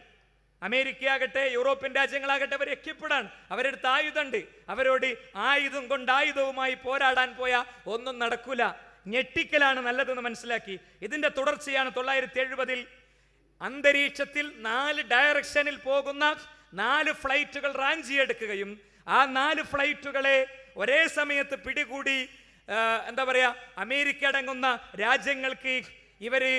S1: അമേരിക്കയാകട്ടെ, യൂറോപ്യൻ രാജ്യങ്ങളാകട്ടെ, അവർ എക്യുപ്ഡാണ്, അവരെടുത്ത് ആയുധമുണ്ട്. അവരോട് ആയുധം കൊണ്ട് ആയുധവുമായി പോരാടാൻ പോയാൽ ഒന്നും നടക്കൂല. ഞെട്ടിക്കലാണ് നല്ലതെന്ന് മനസ്സിലാക്കി. ഇതിന്റെ തുടർച്ചയാണ് 1970 അന്തരീക്ഷത്തിൽ 4 ഡയറക്ഷനിൽ പോകുന്ന 4 ഫ്ലൈറ്റുകൾ റാഞ്ചിയെടുക്കുകയും ആ 4 ഫ്ലൈറ്റുകളെ ഒരേ സമയത്ത് പിടികൂടി എന്താ പറയാ, അമേരിക്ക അടങ്ങുന്ന രാജ്യങ്ങൾക്ക് ഇവര്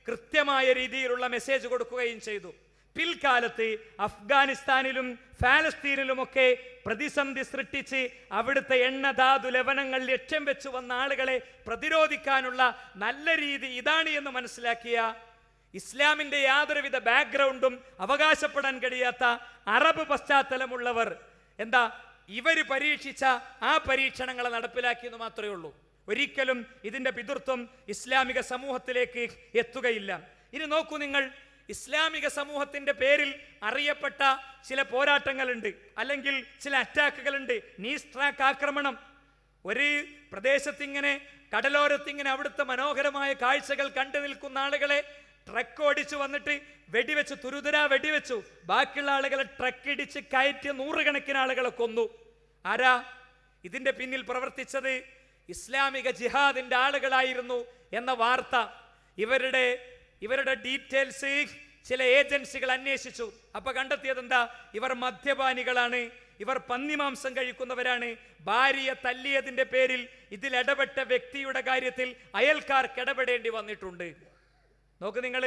S1: കൃത്യമായ രീതിയിലുള്ള മെസ്സേജ് കൊടുക്കുകയും ചെയ്തു. പിൽക്കാലത്ത് അഫ്ഗാനിസ്ഥാനിലും ഫലസ്തീനിലുമൊക്കെ പ്രതിസന്ധി സൃഷ്ടിച്ച് അവിടുത്തെ എണ്ണധാതു ലവണങ്ങൾ ലക്ഷ്യം വെച്ചു വന്ന ആളുകളെ പ്രതിരോധിക്കാനുള്ള നല്ല രീതി ഇതാണ് എന്ന് മനസ്സിലാക്കിയ, ഇസ്ലാമിന്റെ യാതൊരുവിധ ബാക്ക്ഗ്രൗണ്ടും അവകാശപ്പെടാൻ കഴിയാത്ത അറബ് പശ്ചാത്തലമുള്ളവർ എന്താ ഇവര് പരീക്ഷിച്ച ആ പരീക്ഷണങ്ങളെ നടപ്പിലാക്കിയെന്ന് മാത്രമേ ഉള്ളൂ. ഒരിക്കലും ഇതിന്റെ പിതൃത്വം ഇസ്ലാമിക സമൂഹത്തിലേക്ക് എത്തുകയില്ല. ഇനി നോക്കൂ നിങ്ങൾ, ഇസ്ലാമിക സമൂഹത്തിന്റെ പേരിൽ അറിയപ്പെട്ട ചില പോരാട്ടങ്ങളുണ്ട്, അല്ലെങ്കിൽ ചില അറ്റാക്കുകളുണ്ട്. നീസ് ട്രാക്ക് ആക്രമണം. ഒരു പ്രദേശത്തിങ്ങനെ, കടലോരത്തിങ്ങനെ അവിടുത്തെ മനോഹരമായ കാഴ്ചകൾ കണ്ടു നിൽക്കുന്ന ആളുകളെ ട്രക്ക് ഓടിച്ചു വന്നിട്ട് വെടിവെച്ചു, തുരുതുരാ വെടിവെച്ചു. ബാക്കിയുള്ള ആളുകളെ ട്രക്ക് ഇടിച്ച് കയറ്റി 100 കണക്കിന് ആളുകളെ കൊന്നു. ആരാ ഇതിന്റെ പിന്നിൽ പ്രവർത്തിച്ചത്? ഇസ്ലാമിക ജിഹാദിന്റെ ആളുകളായിരുന്നു എന്ന വാർത്ത ഇവരുടെ ഡീറ്റെയിൽസ് ചില ഏജൻസികൾ അന്വേഷിച്ചു. അപ്പൊ കണ്ടെത്തിയത് എന്താ? ഇവർ മദ്യപാനികളാണ്, ഇവർ പന്നിമാംസം കഴിക്കുന്നവരാണ്. ഭാര്യയെ തല്ലിയതിന്റെ പേരിൽ ഇതിൽ ഇടപെട്ട വ്യക്തിയുടെ കാര്യത്തിൽ അയൽക്കാർക്ക് ഇടപെടേണ്ടി വന്നിട്ടുണ്ട്. നോക്ക് നിങ്ങൾ,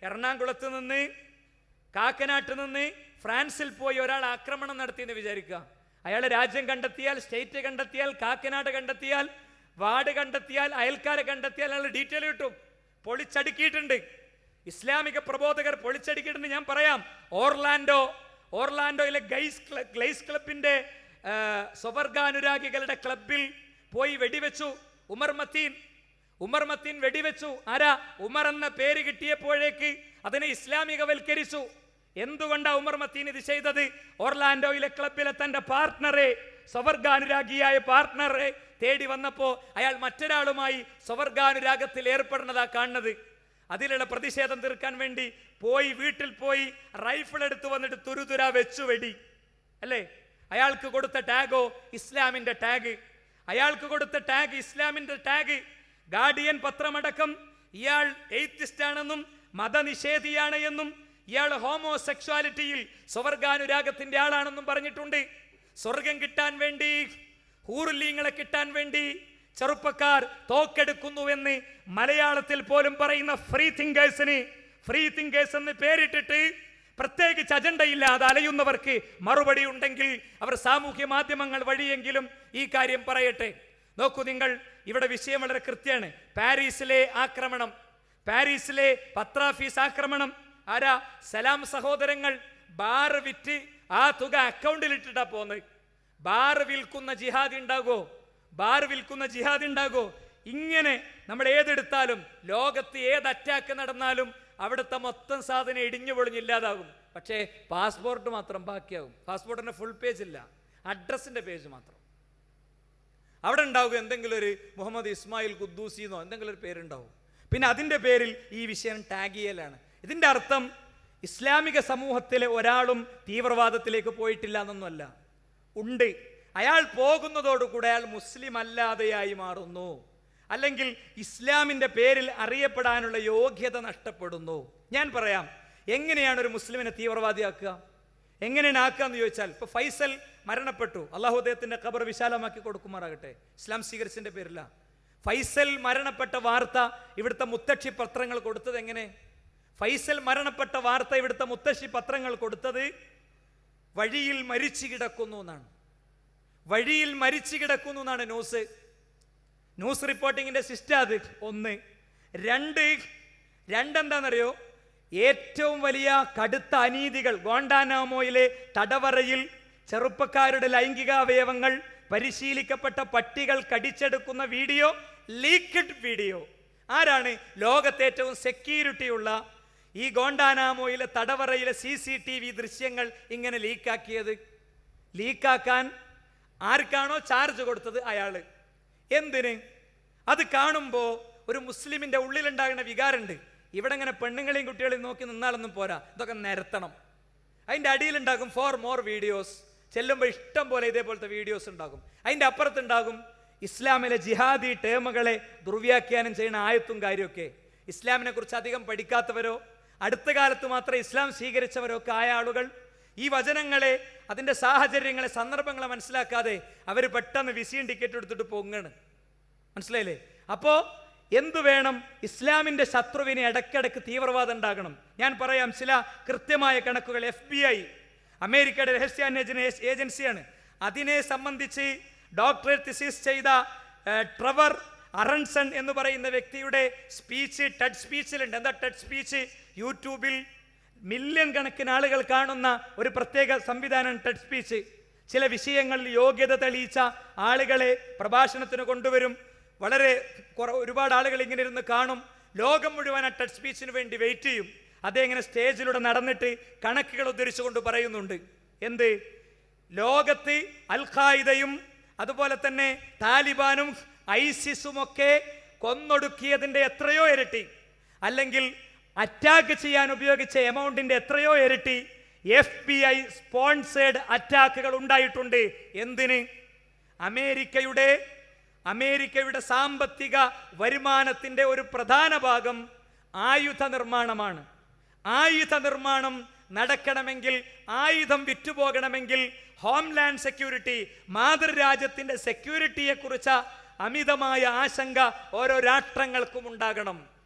S1: എറണാകുളത്ത് നിന്ന്, കാക്കനാട്ട് നിന്ന് ഫ്രാൻസിൽ പോയി ഒരാൾ ആക്രമണം നടത്തിയെന്ന് വിചാരിക്കുക. അയാൾ രാജ്യം കണ്ടെത്തിയാൽ, സ്റ്റേറ്റ് കണ്ടെത്തിയാൽ, കാക്കനാട് കണ്ടെത്തിയാൽ, വാർഡ് കണ്ടെത്തിയാൽ, അയൽക്കാരെ കണ്ടെത്തിയാൽ അയാൾ ഡീറ്റെയിൽ കിട്ടും. പൊളിച്ചടുക്കിയിട്ടുണ്ട്, ഇസ്ലാമിക പ്രബോധകർ പൊളിച്ചടുക്കിയിട്ടുണ്ട്. ഞാൻ പറയാം, ഓർലാൻഡോയിലെ ഗ്ലേസ് ക്ലബിന്റെ സ്വവർഗാനുരാഗികളുടെ ക്ലബിൽ പോയി വെടിവെച്ചു. ഉമർ മത്തീൻ വെടിവെച്ചു. ആരാ? ഉമർ എന്ന പേര് കിട്ടിയപ്പോഴേക്ക് അതിനെ ഇസ്ലാമികവൽക്കരിച്ചു. എന്തുകൊണ്ടാ ഉമർ മത്തീൻ ഇത് ചെയ്തത്? ഓർലാൻഡോയിലെ ക്ലബിലെ തന്റെ പാർട്ട്ണറെ, സ്വവർഗാനുരാഗിയായ പാർട്ട്ണറെ തേടി വന്നപ്പോ അയാൾ മറ്റൊരാളുമായി സ്വവർഗാനുരാഗത്തിൽ ഏർപ്പെടുന്നതാ കാണുന്നത്. അതിലുള്ള പ്രതിഷേധം തീർക്കാൻ വേണ്ടി വീട്ടിൽ പോയി റൈഫിൾ എടുത്തു വന്നിട്ട് തുരുതുരാ വെച്ചു വെടി. അല്ലേ? അയാൾക്ക് കൊടുത്ത ടാഗോ ഇസ്ലാമിന്റെ ടാഗ്, അയാൾക്ക് കൊടുത്ത ടാഗ് ഇസ്ലാമിന്റെ ടാഗ്. ഗാർഡിയൻ പത്രമടക്കം ഇയാൾ എയ്ത്തിസ്റ്റ് ആണെന്നും മതനിഷേധിയാണ് എന്നും ഇയാൾ ഹോമോസെക്സ്വാലിറ്റിയിൽ സ്വവർഗാനുരാഗത്തിന്റെ ആളാണെന്നും പറഞ്ഞിട്ടുണ്ട്. സ്വർഗം കിട്ടാൻ വേണ്ടി, ഹൂറുല്ലീങ്ങളെ കിട്ടാൻ വേണ്ടി ചെറുപ്പക്കാർ തോക്കെടുക്കുന്നുവെന്ന് മലയാളത്തിൽ പോലും പറയുന്ന ഫ്രീ തിങ്കേഴ്സ് എന്ന് പേരിട്ടിട്ട് പ്രത്യേകിച്ച് അജണ്ടയില്ലാതെ അലയുന്നവർക്ക് മറുപടി ഉണ്ടെങ്കിൽ അവർ സാമൂഹ്യ മാധ്യമങ്ങൾ വഴിയെങ്കിലും ഈ കാര്യം പറയട്ടെ. നോക്കൂ നിങ്ങൾ, ഇവിടെ വിഷയം വളരെ കൃത്യമാണ്. പാരീസിലെ ആക്രമണം, പാരീസിലെ പത്രാഫീസ് ആക്രമണം. ആരാ? സലാം സഹോദരങ്ങൾ ബാർ വിറ്റ് ആ തുക അക്കൗണ്ടിൽ ഇട്ടിട്ടാ പോന്ന്. ബാർ വിൽക്കുന്ന ജിഹാദി ഉണ്ടാകോ? ഇങ്ങനെ നമ്മൾ ഏതെടുത്താലും, ലോകത്ത് ഏത് അറ്റാക്ക് നടന്നാലും അവിടുത്തെ മൊത്തം സാധനം ഇടിഞ്ഞു പൊളിഞ്ഞില്ലാതാകും. പക്ഷേ പാസ്പോർട്ട് മാത്രം ബാക്കിയാകും. പാസ്പോർട്ടിന്റെ ഫുൾ പേജ് ഇല്ല, അഡ്രസ്സിന്റെ പേജ് മാത്രം. അവിടെ ഉണ്ടാകും എന്തെങ്കിലും ഒരു മുഹമ്മദ് ഇസ്മായിൽ ഖുദ്ദൂസിന്നോ എന്തെങ്കിലും ഒരു പേരുണ്ടാവും. പിന്നെ അതിൻ്റെ പേരിൽ ഈ വിഷയം ടാഗ് ചെയ്യലാണ്. ഇതിൻ്റെ അർത്ഥം ഇസ്ലാമിക സമൂഹത്തിലെ ഒരാളും തീവ്രവാദത്തിലേക്ക് പോയിട്ടില്ല എന്നൊന്നുമല്ല. ഉണ്ട്. അയാൾ പോകുന്നതോടുകൂടെ അയാൾ മുസ്ലിം അല്ലാതെയായി മാറുന്നു, അല്ലെങ്കിൽ ഇസ്ലാമിൻ്റെ പേരിൽ അറിയപ്പെടാനുള്ള യോഗ്യത നഷ്ടപ്പെടുന്നു. ഞാൻ പറയാം, എങ്ങനെയാണ് ഒരു മുസ്ലിമിനെ തീവ്രവാദിയാക്കുക? എങ്ങനെയാണ് ആക്കുക എന്ന് ചോദിച്ചാൽ, ഇപ്പൊ ഫൈസൽ മരണപ്പെട്ടു, അള്ളാഹു അദ്ദേഹത്തിന്റെ ഖബർ വിശാലമാക്കി കൊടുക്കുമാറാകട്ടെ. ഇസ്ലാം സ്വീകരിച്ചതിന്റെ പേരില്ല. ഫൈസൽ മരണപ്പെട്ട വാർത്ത ഇവിടുത്തെ മുത്തശ്ശി പത്രങ്ങൾ കൊടുത്തത് എങ്ങനെ? ഫൈസൽ മരണപ്പെട്ട വാർത്ത ഇവിടുത്തെ മുത്തശ്ശി പത്രങ്ങൾ കൊടുത്തത് വഴിയിൽ മരിച്ചു കിടക്കുന്നു എന്നാണ്. വഴിയിൽ മരിച്ചു കിടക്കുന്നു എന്നാണ് ന്യൂസ് റിപ്പോർട്ടിങ്ങിന്റെ സിസ്റ്റം. അത് 1. 2, രണ്ടെന്താണെന്നറിയോ? ഏറ്റവും വലിയ കടുത്ത അനീതികൾ, ഗോണ്ടാനാമോയിലെ തടവറയിൽ ചെറുപ്പക്കാരുടെ ലൈംഗികാവയവങ്ങൾ പരിശീലിക്കപ്പെട്ട പട്ടികൾ കടിച്ചെടുക്കുന്ന വീഡിയോ, ലീക്ക്ഡ് വീഡിയോ. ആരാണ് ലോകത്തെ ഏറ്റവും സെക്യൂരിറ്റിയുള്ള ഈ ഗോണ്ടാനാമോയിലെ തടവറയിലെ CCTV ദൃശ്യങ്ങൾ ഇങ്ങനെ ലീക്കാക്കിയത്? ലീക്കാക്കാൻ ആർക്കാണോ ചാർജ് കൊടുത്തത് അയാൾ. എന്തിന്? അത് കാണുമ്പോൾ ഒരു മുസ്ലിമിൻ്റെ ഉള്ളിലുണ്ടാകുന്ന വികാരമുണ്ട്, ഇവിടെ ഇങ്ങനെ പെണ്ണുങ്ങളെയും കുട്ടികളെയും നോക്കി നിന്നാലൊന്നും പോരാ, ഇതൊക്കെ നിരത്തണം. അതിൻ്റെ അടിയിലുണ്ടാകും ഫോർ മോർ വീഡിയോസ്. ചെല്ലുമ്പോൾ ഇഷ്ടം പോലെ ഇതേപോലത്തെ വീഡിയോസ് ഉണ്ടാകും. അതിൻ്റെ അപ്പുറത്തുണ്ടാകും ഇസ്ലാമിലെ ജിഹാദി ടേമുകളെ ദുർവ്യാഖ്യാനം ചെയ്യുന്ന ആയത്തും കാര്യമൊക്കെ. ഇസ്ലാമിനെ കുറിച്ച് അധികം പഠിക്കാത്തവരോ അടുത്ത കാലത്ത് മാത്രം ഇസ്ലാം സ്വീകരിച്ചവരോ ഒക്കെ ആയ ആളുകൾ ഈ വചനങ്ങളെ, അതിൻ്റെ സാഹചര്യങ്ങളെ, സന്ദർഭങ്ങളെ മനസ്സിലാക്കാതെ അവർ പെട്ടെന്ന് വിസയും ടിക്കറ്റ് എടുത്തിട്ട് പൊങ്ങാണ്. മനസ്സിലായില്ലേ? അപ്പോൾ എന്തു വേണം? ഇസ്ലാമിൻ്റെ ശത്രുവിനെ ഇടയ്ക്കിടയ്ക്ക് തീവ്രവാദം ഉണ്ടാകണം. ഞാൻ പറയാം ചില കൃത്യമായ കണക്കുകൾ. FBI, അമേരിക്കയുടെ രഹസ്യാന്വേഷണ ഏജൻസിയാണ്. അതിനെ സംബന്ധിച്ച് ഡോക്ടറേറ്റ് തിസിസ് ചെയ്ത ട്രെവർ അറൺസൺ എന്ന് പറയുന്ന വ്യക്തിയുടെ സ്പീച്ച് ടെഡ് സ്പീച്ചിലുണ്ട്. എന്താ ടെഡ് സ്പീച്ച്? യൂട്യൂബിൽ മില്യൺ കണക്കിന് ആളുകൾ കാണുന്ന ഒരു പ്രത്യേക സംവിധാനം ടെഡ് സ്പീച്ച്. ചില വിഷയങ്ങളിൽ യോഗ്യത തെളിയിച്ച ആളുകളെ പ്രഭാഷണത്തിന് കൊണ്ടുവരും. ഒരുപാട് ആളുകൾ ഇങ്ങനെ ഇരുന്ന് കാണും. ലോകം മുഴുവൻ ആ ടെഡ് സ്പീച്ചിന് വേണ്ടി വെയിറ്റ് ചെയ്യും. അതെങ്ങനെ സ്റ്റേജിലൂടെ നടന്നിട്ട് കണക്കുകൾ ഉദ്ധരിച്ചുകൊണ്ട് പറയുന്നുണ്ട്. എന്ത്? ലോകത്ത് അൽ ഖായിദയും അതുപോലെ തന്നെ താലിബാനും ഐസിസും ഒക്കെ കൊന്നൊടുക്കിയതിൻ്റെ എത്രയോ ഇരട്ടി, അല്ലെങ്കിൽ അറ്റാക്ക് ചെയ്യാൻ ഉപയോഗിച്ച എമൗണ്ടിൻ്റെ എത്രയോ ഇരട്ടി FBI സ്പോൺസേഡ് അറ്റാക്കുകൾ ഉണ്ടായിട്ടുണ്ട്. എന്തിന്? അമേരിക്കയുടെ സാമ്പത്തിക വരുമാനത്തിൻ്റെ ഒരു പ്രധാന ഭാഗം ആയുധ നിർമ്മാണമാണ്. ആയുധ നിർമ്മാണം നടക്കണമെങ്കിൽ, ആയുധം വിറ്റുപോകണമെങ്കിൽ ഹോംലാൻഡ് സെക്യൂരിറ്റി, മാതൃരാജ്യത്തിൻ്റെ സെക്യൂരിറ്റിയെക്കുറിച്ച അമിതമായ ആശങ്ക ഓരോ രാഷ്ട്രങ്ങൾക്കും ഉണ്ടാകണം.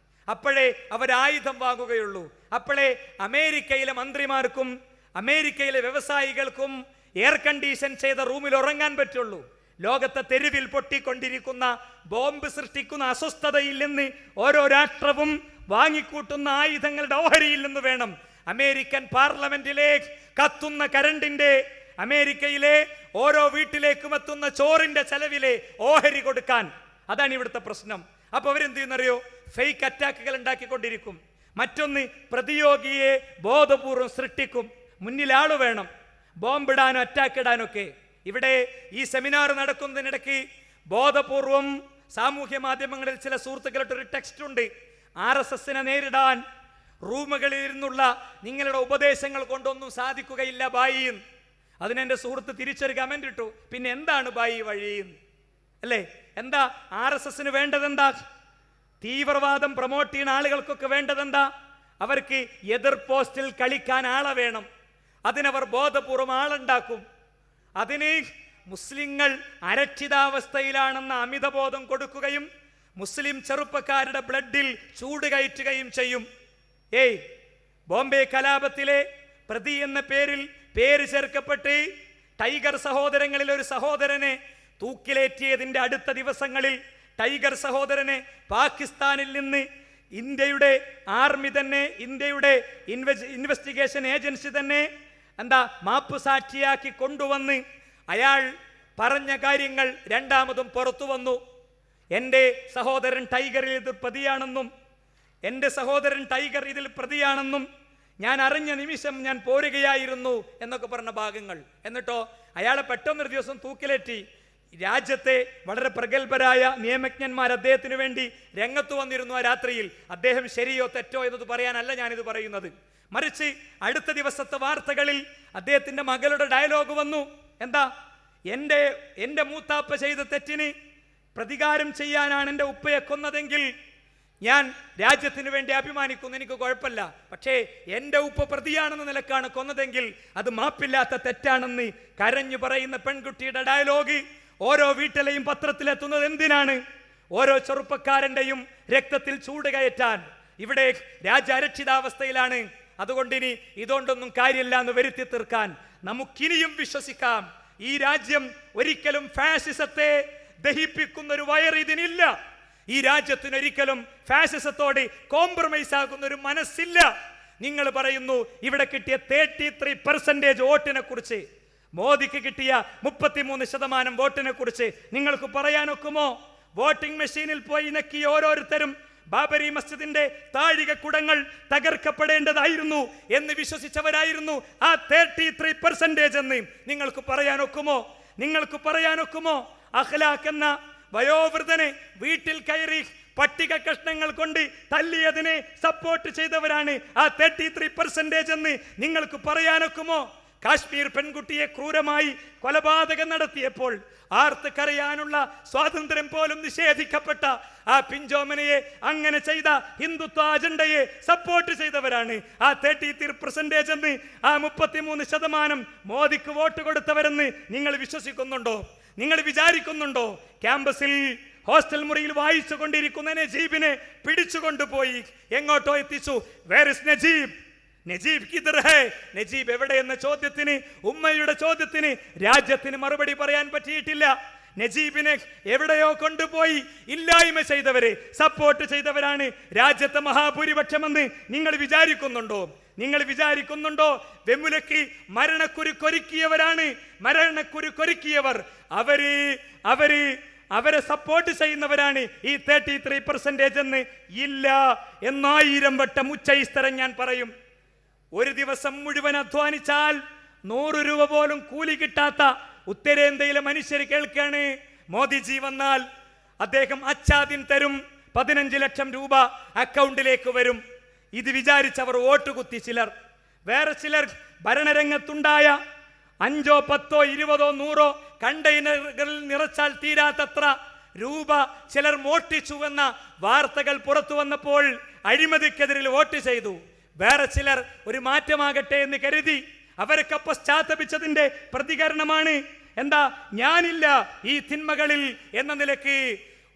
S1: അപ്പോഴേ അവരായുധം വാങ്ങുകയുള്ളൂ. അപ്പോഴേ അമേരിക്കയിലെ മന്ത്രിമാർക്കും അമേരിക്കയിലെ വ്യവസായികൾക്കും എയർ കണ്ടീഷൻ ചെയ്ത റൂമിൽ ഉറങ്ങാൻ പറ്റുള്ളൂ. ലോകത്തെ തെരുവിൽ പൊട്ടിക്കൊണ്ടിരിക്കുന്ന ബോംബ് സൃഷ്ടിക്കുന്ന അസ്വസ്ഥതയിൽ നിന്ന് ഓരോ രാഷ്ട്രവും വാങ്ങിക്കൂട്ടുന്ന ആയുധങ്ങളുടെ ഓഹരിയിൽ നിന്ന് വേണം അമേരിക്കൻ പാർലമെന്റിലെ കത്തുന്ന കരണ്ടിന്റെ, അമേരിക്കയിലെ ഓരോ വീട്ടിലേക്കും എത്തുന്ന ചോറിന്റെ ചെലവിലെ ഓഹരി കൊടുക്കാൻ. അതാണ് ഇവിടുത്തെ പ്രശ്നം. അപ്പൊ അവരെന്ത് ചെയ്യുന്നറിയോ? ഫേക്ക് അറ്റാക്കുകൾ ഉണ്ടാക്കിക്കൊണ്ടിരിക്കും. മറ്റൊന്ന്, പ്രതിയോഗിയെ ബോധപൂർവം സൃഷ്ടിക്കും. മുന്നിൽ ആള് വേണം ബോംബിടാനോ അറ്റാക്ക് ഇടാനൊക്കെ. ഇവിടെ ഈ സെമിനാർ നടക്കുന്നതിനിടയ്ക്ക് ബോധപൂർവം സാമൂഹ്യ മാധ്യമങ്ങളിൽ ചില സുഹൃത്തുക്കളുടെ ടെക്സ്റ്റ് ഉണ്ട്. RSSനെ നേരിടാൻ റൂമുകളിൽ ഇരുന്നുള്ള നിങ്ങളുടെ ഉപദേശങ്ങൾ കൊണ്ടൊന്നും സാധിക്കുകയില്ല ബായി. അതിനെൻ്റെ സുഹൃത്ത് തിരിച്ചൊരു കമന്റ് ഇട്ടു, പിന്നെ എന്താണ് ബായി വഴി അല്ലേ? എന്താ RSSന് വേണ്ടതെന്താ? തീവ്രവാദം പ്രൊമോട്ട് ചെയ്യുന്ന ആളുകൾക്കൊക്കെ വേണ്ടതെന്താ? അവർക്ക് എതിർ പോസ്റ്റിൽ കളിക്കാൻ ആളെ വേണം. അതിനവർ ബോധപൂർവം ആളുണ്ടാക്കും. അതിന് മുസ്ലിങ്ങൾ അരക്ഷിതാവസ്ഥയിലാണെന്ന അമിതബോധം കൊടുക്കുകയും മുസ്ലിം ചെറുപ്പക്കാരുടെ ബ്ലഡിൽ ചൂട് കയറ്റുകയും ചെയ്യും. ബോംബെ കലാപത്തിലെ പ്രതി എന്ന പേര് ചേർക്കപ്പെട്ട് ടൈഗർ സഹോദരങ്ങളിൽ ഒരു സഹോദരനെ തൂക്കിലേറ്റിയതിൻ്റെ അടുത്ത ദിവസങ്ങളിൽ ടൈഗർ സഹോദരനെ പാകിസ്ഥാനിൽ നിന്ന് ഇന്ത്യയുടെ ആർമി തന്നെ, ഇന്ത്യയുടെ ഇൻവെസ്റ്റിഗേഷൻ ഏജൻസി തന്നെ മാപ്പ് സാക്ഷിയാക്കി കൊണ്ടുവന്ന് അയാൾ പറഞ്ഞ കാര്യങ്ങൾ രണ്ടാമതും പുറത്തു വന്നു. എൻ്റെ സഹോദരൻ ടൈഗറിൽ ഇത് പ്രതിയാണെന്നും, എൻ്റെ സഹോദരൻ ടൈഗർ ഇതിൽ പ്രതിയാണെന്നും ഞാൻ അറിഞ്ഞ നിമിഷം ഞാൻ പോരുകയായിരുന്നു എന്നൊക്കെ പറഞ്ഞ ഭാഗങ്ങൾ. എന്നിട്ടോ അയാളെ പെട്ടെന്നൊരു ദിവസം തൂക്കിലേറ്റി. രാജ്യത്തെ വളരെ പ്രഗത്ഭരായ നിയമജ്ഞന്മാർ അദ്ദേഹത്തിന് വേണ്ടി രംഗത്ത് വന്നിരുന്നു. ആ രാത്രിയിൽ അദ്ദേഹം ശരിയോ തെറ്റോ എന്നത് പറയാനല്ല ഞാനിത് പറയുന്നത്, മറിച്ച് അടുത്ത ദിവസത്തെ വാർത്തകളിൽ അദ്ദേഹത്തിൻ്റെ മകളുടെ ഡയലോഗ് വന്നു. എന്താ? എൻ്റെ മൂത്താപ്പ ചെയ്ത തെറ്റിന് പ്രതികാരം ചെയ്യാനാണ് എൻ്റെ ഉപ്പയെ കൊന്നതെങ്കിൽ ഞാൻ രാജ്യത്തിന് വേണ്ടി അഭിമാനിക്കുന്നു, എനിക്ക് കുഴപ്പമില്ല. പക്ഷേ എൻ്റെ ഉപ്പ പ്രതിയാണെന്ന നിലക്കാണ് കൊന്നതെങ്കിൽ അത് മാപ്പില്ലാത്ത തെറ്റാണെന്ന് കരഞ്ഞു പറയുന്ന പെൺകുട്ടിയുടെ ഡയലോഗ് ഓരോ വീട്ടിലെയും പത്രത്തിലെത്തുന്നത് എന്തിനാണ്? ഓരോ ചെറുപ്പക്കാരൻ്റെയും രക്തത്തിൽ ചൂട് കയറ്റാൻ. ഇവിടെ രാജ്യ അരക്ഷിതാവസ്ഥയിലാണ്. അതുകൊണ്ട് ഇനി ഇതുകൊണ്ടൊന്നും കാര്യമില്ല എന്ന് വരുത്തി തീർക്കാൻ നമുക്കിനിയും വിശ്വസിക്കാം. ഈ രാജ്യം ഒരിക്കലും ഫാസിസത്തെ ദഹിപ്പിക്കുന്ന ഒരു വയർ ഇതിനില്ല.
S2: ഈ രാജ്യത്തിനൊരിക്കലും ഫാസിസത്തോട് കോംപ്രമൈസ് ആകുന്ന ഒരു മനസ്സില്ല. നിങ്ങൾ പറയുന്നു ഇവിടെ കിട്ടിയ 33% വോട്ടിനെ കുറിച്ച്, മോദിക്ക് കിട്ടിയ 33% വോട്ടിനെ കുറിച്ച് നിങ്ങൾക്ക് പറയാനൊക്കുമോ? വോട്ടിംഗ് മെഷീനിൽ പോയി നക്കിയ ഓരോരുത്തരും ബാബരി മസ്ജിദിന്റെ താഴികക്കുടങ്ങൾ തകർക്കപ്പെടേണ്ടതായിരുന്നു എന്ന് വിശ്വസിച്ചവരായിരുന്നു ആ 33% എന്ന് നിങ്ങൾക്ക് പറയാനൊക്കുമോ? നിങ്ങൾക്ക് പറയാനൊക്കുമോ? അഖ്ലാഖ് എന്ന വയോവൃദ്ധനെ വീട്ടിൽ കയറി പട്ടിക കഷ്ണങ്ങൾ കൊണ്ട് തല്ലിയതിനെ സപ്പോർട്ട് ചെയ്തവരാണ് ആ 33% എന്ന് നിങ്ങൾക്ക് പറയാനൊക്കുമോ? കാശ്മീർ പെൺകുട്ടിയെ ക്രൂരമായി കൊലപാതകം നടത്തിയപ്പോൾ ആർത്ത് കരയാനുള്ള സ്വാതന്ത്ര്യം പോലും നിഷേധിക്കപ്പെട്ട ആ പിഞ്ചോമനയെ അങ്ങനെ ചെയ്ത ഹിന്ദുത്വ അജണ്ടയെ സപ്പോർട്ട് ചെയ്തവരാണ് ആ 33% എന്ന്, ആ 33% മോദിക്ക് വോട്ട് കൊടുത്തവരെന്ന് നിങ്ങൾ വിശ്വസിക്കുന്നുണ്ടോ? നിങ്ങൾ വിചാരിക്കുന്നുണ്ടോ? ക്യാമ്പസിൽ ഹോസ്റ്റൽ മുറിയിൽ വായിച്ചു കൊണ്ടിരിക്കുന്ന നജീബിനെ പിടിച്ചുകൊണ്ടുപോയി എങ്ങോട്ടോ എത്തിച്ചു. Where is Najeeb? നജീബ് കിധർ ഹേ? നജീബ് എവിടെ എന്ന ചോദ്യത്തിന്, ഉമ്മയുടെ ചോദ്യത്തിന് രാജ്യത്തിന് മറുപടി പറയാൻ പറ്റിയിട്ടില്ല. നജീബിനെ എവിടെയോ കൊണ്ടുപോയി ഇല്ലായ്മ ചെയ്തവരെ സപ്പോർട്ട് ചെയ്തവരാണ് രാജ്യത്തെ മഹാഭൂരിപക്ഷമെന്ന് നിങ്ങൾ വിചാരിക്കുന്നുണ്ടോ? നിങ്ങൾ വിചാരിക്കുന്നുണ്ടോ വെമുലക്ക് മരണക്കുരു കൊരുക്കിയവരാണ്, മരണക്കുരു കൊരുക്കിയവർ അവരെ സപ്പോർട്ട് ചെയ്യുന്നവരാണ് ഈ 33% എന്ന്? ഇല്ല, 1000 വട്ടം ഉച്ചയിസ്തരം ഞാൻ പറയും. ഒരു ദിവസം മുഴുവൻ അധ്വാനിച്ചാൽ 100 രൂപ പോലും കൂലി കിട്ടാത്ത ഉത്തരേന്ത്യയിലെ മനുഷ്യർ കേൾക്കാണ്, മോദിജി വന്നാൽ അദ്ദേഹം അച്ചാദിൻ തരും, 15 ലക്ഷം രൂപ അക്കൗണ്ടിലേക്ക് വരും. ഇത് വിചാരിച്ചവർ വോട്ട് കുത്തി ചിലർ. വേറെ ചിലർ ഭരണരംഗത്തുണ്ടായ 5, 10, 20, 100 കണ്ടെയ്നറുകളിൽ നിറച്ചാൽ തീരാത്തത്ര രൂപ ചിലർ മോഷ്ടിച്ചുവെന്ന വാർത്തകൾ പുറത്തു വന്നപ്പോൾ അഴിമതിക്കെതിരിൽ വോട്ട് ചെയ്തു. വേറെ ചിലർ ഒരു മാറ്റമാകട്ടെ എന്ന് കരുതി. അവരൊക്കെ പശ്ചാത്തപിച്ചതിന്റെ പ്രതികരണമാണ് എന്താ? ഞാനില്ല ഈ തിന്മകളിൽ എന്ന നിലയ്ക്ക്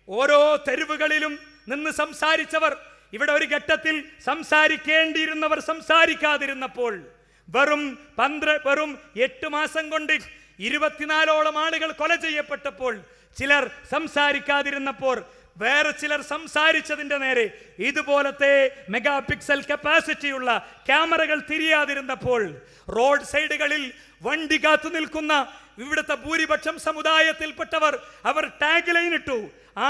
S2: ഓരോ തെരുവുകളിലും നിന്ന് സംസാരിച്ചവർ, ഇവിടെ ഒരു ഘട്ടത്തിൽ സംസാരിക്കേണ്ടിയിരുന്നവർ സംസാരിക്കാതിരുന്നപ്പോൾ, വെറും 8 മാസം കൊണ്ട് 24ഓളം ആളുകൾ കൊല ചെയ്യപ്പെട്ടപ്പോൾ, ചിലർ സംസാരിക്കാതിരുന്നപ്പോൾ, വേറെ ചിലർ സംസാരിച്ചതിന്റെ നേരെ ഇതുപോലത്തെ മെഗാ പിക്സൽ കപ്പാസിറ്റിയുള്ള ക്യാമറകൾ തിരിയാതിരുന്നപ്പോൾ, റോഡ് സൈഡുകളിൽ വണ്ടി കാത്തു നിൽക്കുന്ന ഇവിടുത്തെ ഭൂരിപക്ഷം സമുദായത്തിൽപ്പെട്ടവർ അവർ ടാഗ് ലൈൻ ഇട്ടു,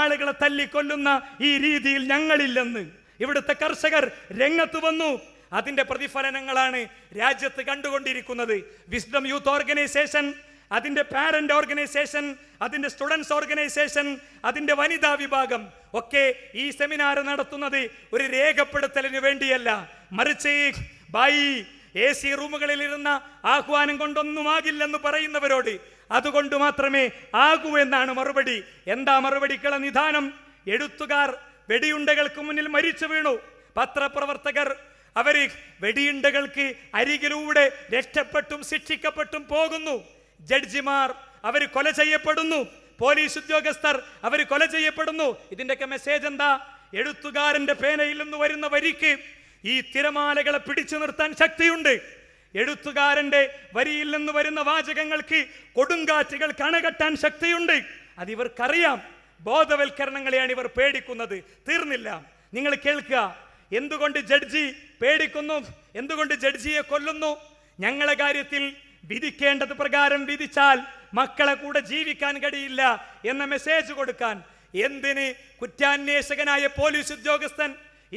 S2: ആളുകളെ തല്ലിക്കൊല്ലുന്ന ഈ രീതിയിൽ ഞങ്ങളില്ലെന്ന്. ഇവിടുത്തെ കർഷകർ രംഗത്ത് വന്നു. അതിന്റെ പ്രതിഫലനങ്ങളാണ് രാജ്യത്ത് കണ്ടുകൊണ്ടിരിക്കുന്നത്. വിസ്ഡം യൂത്ത് ഓർഗനൈസേഷൻ, അതിന്റെ പാരന്റ് ഓർഗനൈസേഷൻ, അതിന്റെ സ്റ്റുഡൻസ് ഓർഗനൈസേഷൻ, അതിന്റെ വനിതാ വിഭാഗം ഒക്കെ ഈ സെമിനാർ നടത്തുന്നത് ഒരു രേഖപ്പെടുത്തലിന് വേണ്ടിയല്ല, മറിച്ച് AC റൂമുകളിൽ ഇരുന്ന ആഹ്വാനം കൊണ്ടൊന്നുമാകില്ലെന്ന് പറയുന്നവരോട് അതുകൊണ്ട് മാത്രമേ ആകൂ എന്നാണ് മറുപടി. എന്താ മറുപടിക്കുള്ള നിദാനം? എഴുത്തുകാർ വെടിയുണ്ടകൾക്ക് മുന്നിൽ മരിച്ചു വീണു. പത്രപ്രവർത്തകർ അവര് വെടിയുണ്ടകൾക്ക് അരികിലൂടെ രക്ഷപ്പെട്ടും ശിക്ഷിക്കപ്പെട്ടും പോകുന്നു. ജഡ്ജിമാർ അവര് കൊല ചെയ്യപ്പെടുന്നു. പോലീസ് ഉദ്യോഗസ്ഥർ അവര് കൊല ചെയ്യപ്പെടുന്നു. ഇതിന്റെയൊക്കെ മെസ്സേജ് എന്താ? എഴുത്തുകാരന്റെ പേനയിൽ നിന്ന് വരുന്ന വരിക്ക് ഈ തിരമാലകളെ പിടിച്ചു നിർത്താൻ ശക്തിയുണ്ട്. എഴുത്തുകാരന്റെ വരിയിൽ നിന്ന് വരുന്ന വാചകങ്ങൾക്ക് കൊടുങ്കാറ്റുകൾ കണകെട്ടാൻ ശക്തിയുണ്ട്. അതിവർക്കറിയാം. ബോധവൽക്കരണങ്ങളെയാണ് ഇവർ പേടിക്കുന്നത്. തീർന്നില്ല. നിങ്ങൾ കേൾക്കുക. എന്തുകൊണ്ട് ജഡ്ജി പേടിക്കുന്നു? എന്തുകൊണ്ട് ജഡ്ജിയെ കൊല്ലുന്നു? ഞങ്ങളെ കാര്യത്തിൽ വിധിക്കേണ്ടത് പ്രകാരം വിധിച്ചാൽ മക്കളെ കൂടെ ജീവിക്കാൻ കഴിയില്ല എന്ന മെസ്സേജ് കൊടുക്കാൻ. എന്തിന്? കുറ്റാന്വേഷകനായ പോലീസ് ഉദ്യോഗസ്ഥൻ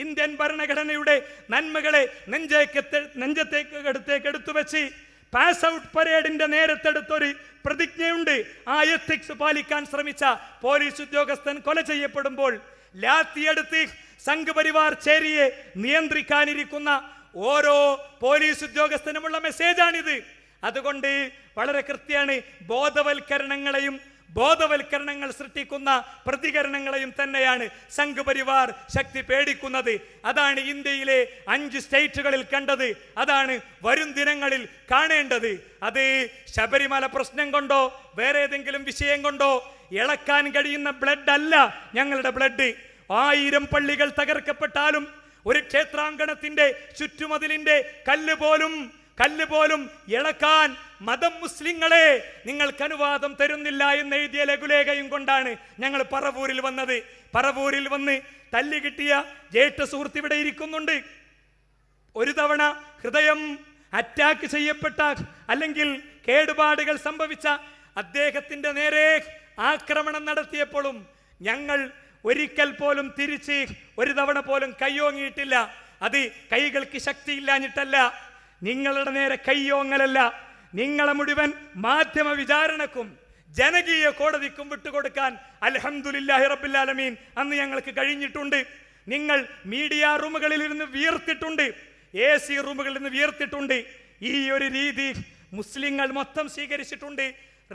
S2: ഇന്ത്യൻ ഭരണഘടനയുടെ നന്മകളെ നെഞ്ചത്തേക്ക് എടുത്തു വെച്ച് പാസ് ഔട്ട് പരേഡിന്റെ നേരത്തെടുത്തൊരു പ്രതിജ്ഞയുണ്ട്. ആ എത്തിക്സ് പാലിക്കാൻ ശ്രമിച്ച പോലീസ് ഉദ്യോഗസ്ഥൻ കൊല ചെയ്യപ്പെടുമ്പോൾ ലാത്തിയെടുത്ത് സംഘപരിവാർ ചേരിയെ നിയന്ത്രിക്കാനിരിക്കുന്ന ഓരോ പോലീസ് ഉദ്യോഗസ്ഥനുമുള്ള മെസ്സേജാണിത്. അതുകൊണ്ട് വളരെ കൃത്യമാണ്. ബോധവൽക്കരണങ്ങൾ സൃഷ്ടിക്കുന്ന പ്രതികരണങ്ങളെയും തന്നെയാണ് സംഘപരിവാർ ശക്തി പേടിക്കുന്നത്. അതാണ് ഇന്ത്യയിലെ 5 സ്റ്റേറ്റുകളിൽ കണ്ടത്. അതാണ് വരും ദിനങ്ങളിൽ കാണേണ്ടത്. അത് ശബരിമല പ്രശ്നം കൊണ്ടോ വേറെ ഏതെങ്കിലും വിഷയം കൊണ്ടോ ഇളക്കാൻ കഴിയുന്ന ബ്ലഡ് അല്ല ഞങ്ങളുടെ ബ്ലഡ്. 1000 പള്ളികൾ തകർക്കപ്പെട്ടാലും, ഒരു ക്ഷേത്രാങ്കണത്തിന്റെ ചുറ്റുമതിലിന്റെ കല്ല് പോലും കല്ല് പോലും ഇളക്കാൻ മതം മുസ്ലിങ്ങളെ നിങ്ങൾക്ക് അനുവാദം തരുന്നില്ല എന്ന് എഴുതിയ ലഘുലേഖയും കൊണ്ടാണ് ഞങ്ങൾ പറവൂരിൽ വന്നത്. പറവൂരിൽ വന്ന് തല്ലി കിട്ടിയ ജ്യേഷ്ഠ സുഹൃത്ത് ഇവിടെ ഇരിക്കുന്നുണ്ട്. ഒരു തവണ ഹൃദയം അറ്റാക്ക് ചെയ്യപ്പെട്ട അല്ലെങ്കിൽ കേടുപാടുകൾ സംഭവിച്ച അദ്ദേഹത്തിന്റെ നേരെ ആക്രമണം നടത്തിയപ്പോഴും ഞങ്ങൾ ഒരിക്കൽ പോലും തിരിച്ച് ഒരു തവണ പോലും കയ്യോങ്ങിയിട്ടില്ല. അത് കൈകൾക്ക് ശക്തിയില്ലാഞ്ഞിട്ടല്ല, നിങ്ങളുടെ നേരെ കയ്യോങ്ങലല്ല, നിങ്ങളെ മുഴുവൻ മാധ്യമ വിചാരണക്കും ജനകീയ കോടതിക്കും വിട്ടുകൊടുക്കാൻ അൽഹംദുലില്ലാഹി റബ്ബിൽ ആലമീൻ അന്ന് ഞങ്ങൾക്ക് കഴിഞ്ഞിട്ടുണ്ട്. നിങ്ങൾ മീഡിയ റൂമുകളിൽ ഇരുന്ന് വിയർത്തിട്ടുണ്ട്, AC റൂമുകളിൽ നിന്ന് വിയർത്തിട്ടുണ്ട്. ഈ ഒരു രീതി മുസ്ലിങ്ങൾ മൊത്തം സ്വീകരിച്ചിട്ടുണ്ട്.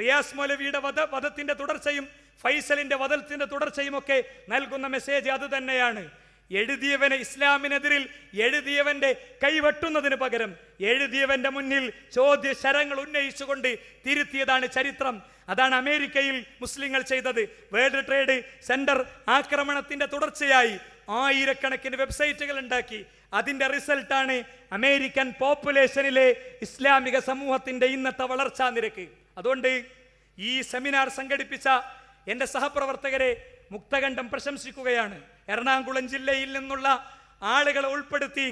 S2: റിയാസ് മൗലവിയുടെ വധത്തിന്റെ തുടർച്ചയും ഫൈസലിന്റെ വധത്തിന്റെ തുടർച്ചയും ഒക്കെ നൽകുന്ന മെസ്സേജ് അത് തന്നെയാണ്. എഴുതിയവനെ ഇസ്ലാമിനെതിരിൽ എഴുതിയവന്റെ കൈവെട്ടുന്നതിന് പകരം എഴുതിയവന്റെ മുന്നിൽ ചോദ്യശരങ്ങൾ ഉന്നയിച്ചുകൊണ്ട് തിരുത്തിയതാണ് ചരിത്രം. അതാണ് അമേരിക്കയിൽ മുസ്ലിങ്ങൾ ചെയ്തത്. വേൾഡ് ട്രേഡ് സെന്റർ ആക്രമണത്തിന്റെ തുടർച്ചയായി ആയിരക്കണക്കിന് വെബ്സൈറ്റുകൾ ഉണ്ടാക്കി. അതിന്റെ റിസൾട്ടാണ് അമേരിക്കൻ പോപ്പുലേഷനിലെ ഇസ്ലാമിക സമൂഹത്തിന്റെ ഇന്നത്തെ വളർച്ചാ നിരക്ക്. അതുകൊണ്ട് ഈ സെമിനാർ സംഘടിപ്പിച്ച എൻ്റെ സഹപ്രവർത്തകരെ മുക്തകണ്ഠം പ്രശംസിക്കുകയാണ്. എറണാകുളം ജില്ലയിൽ നിന്നുള്ള ആളുകളെ ഉൾപ്പെടുത്തി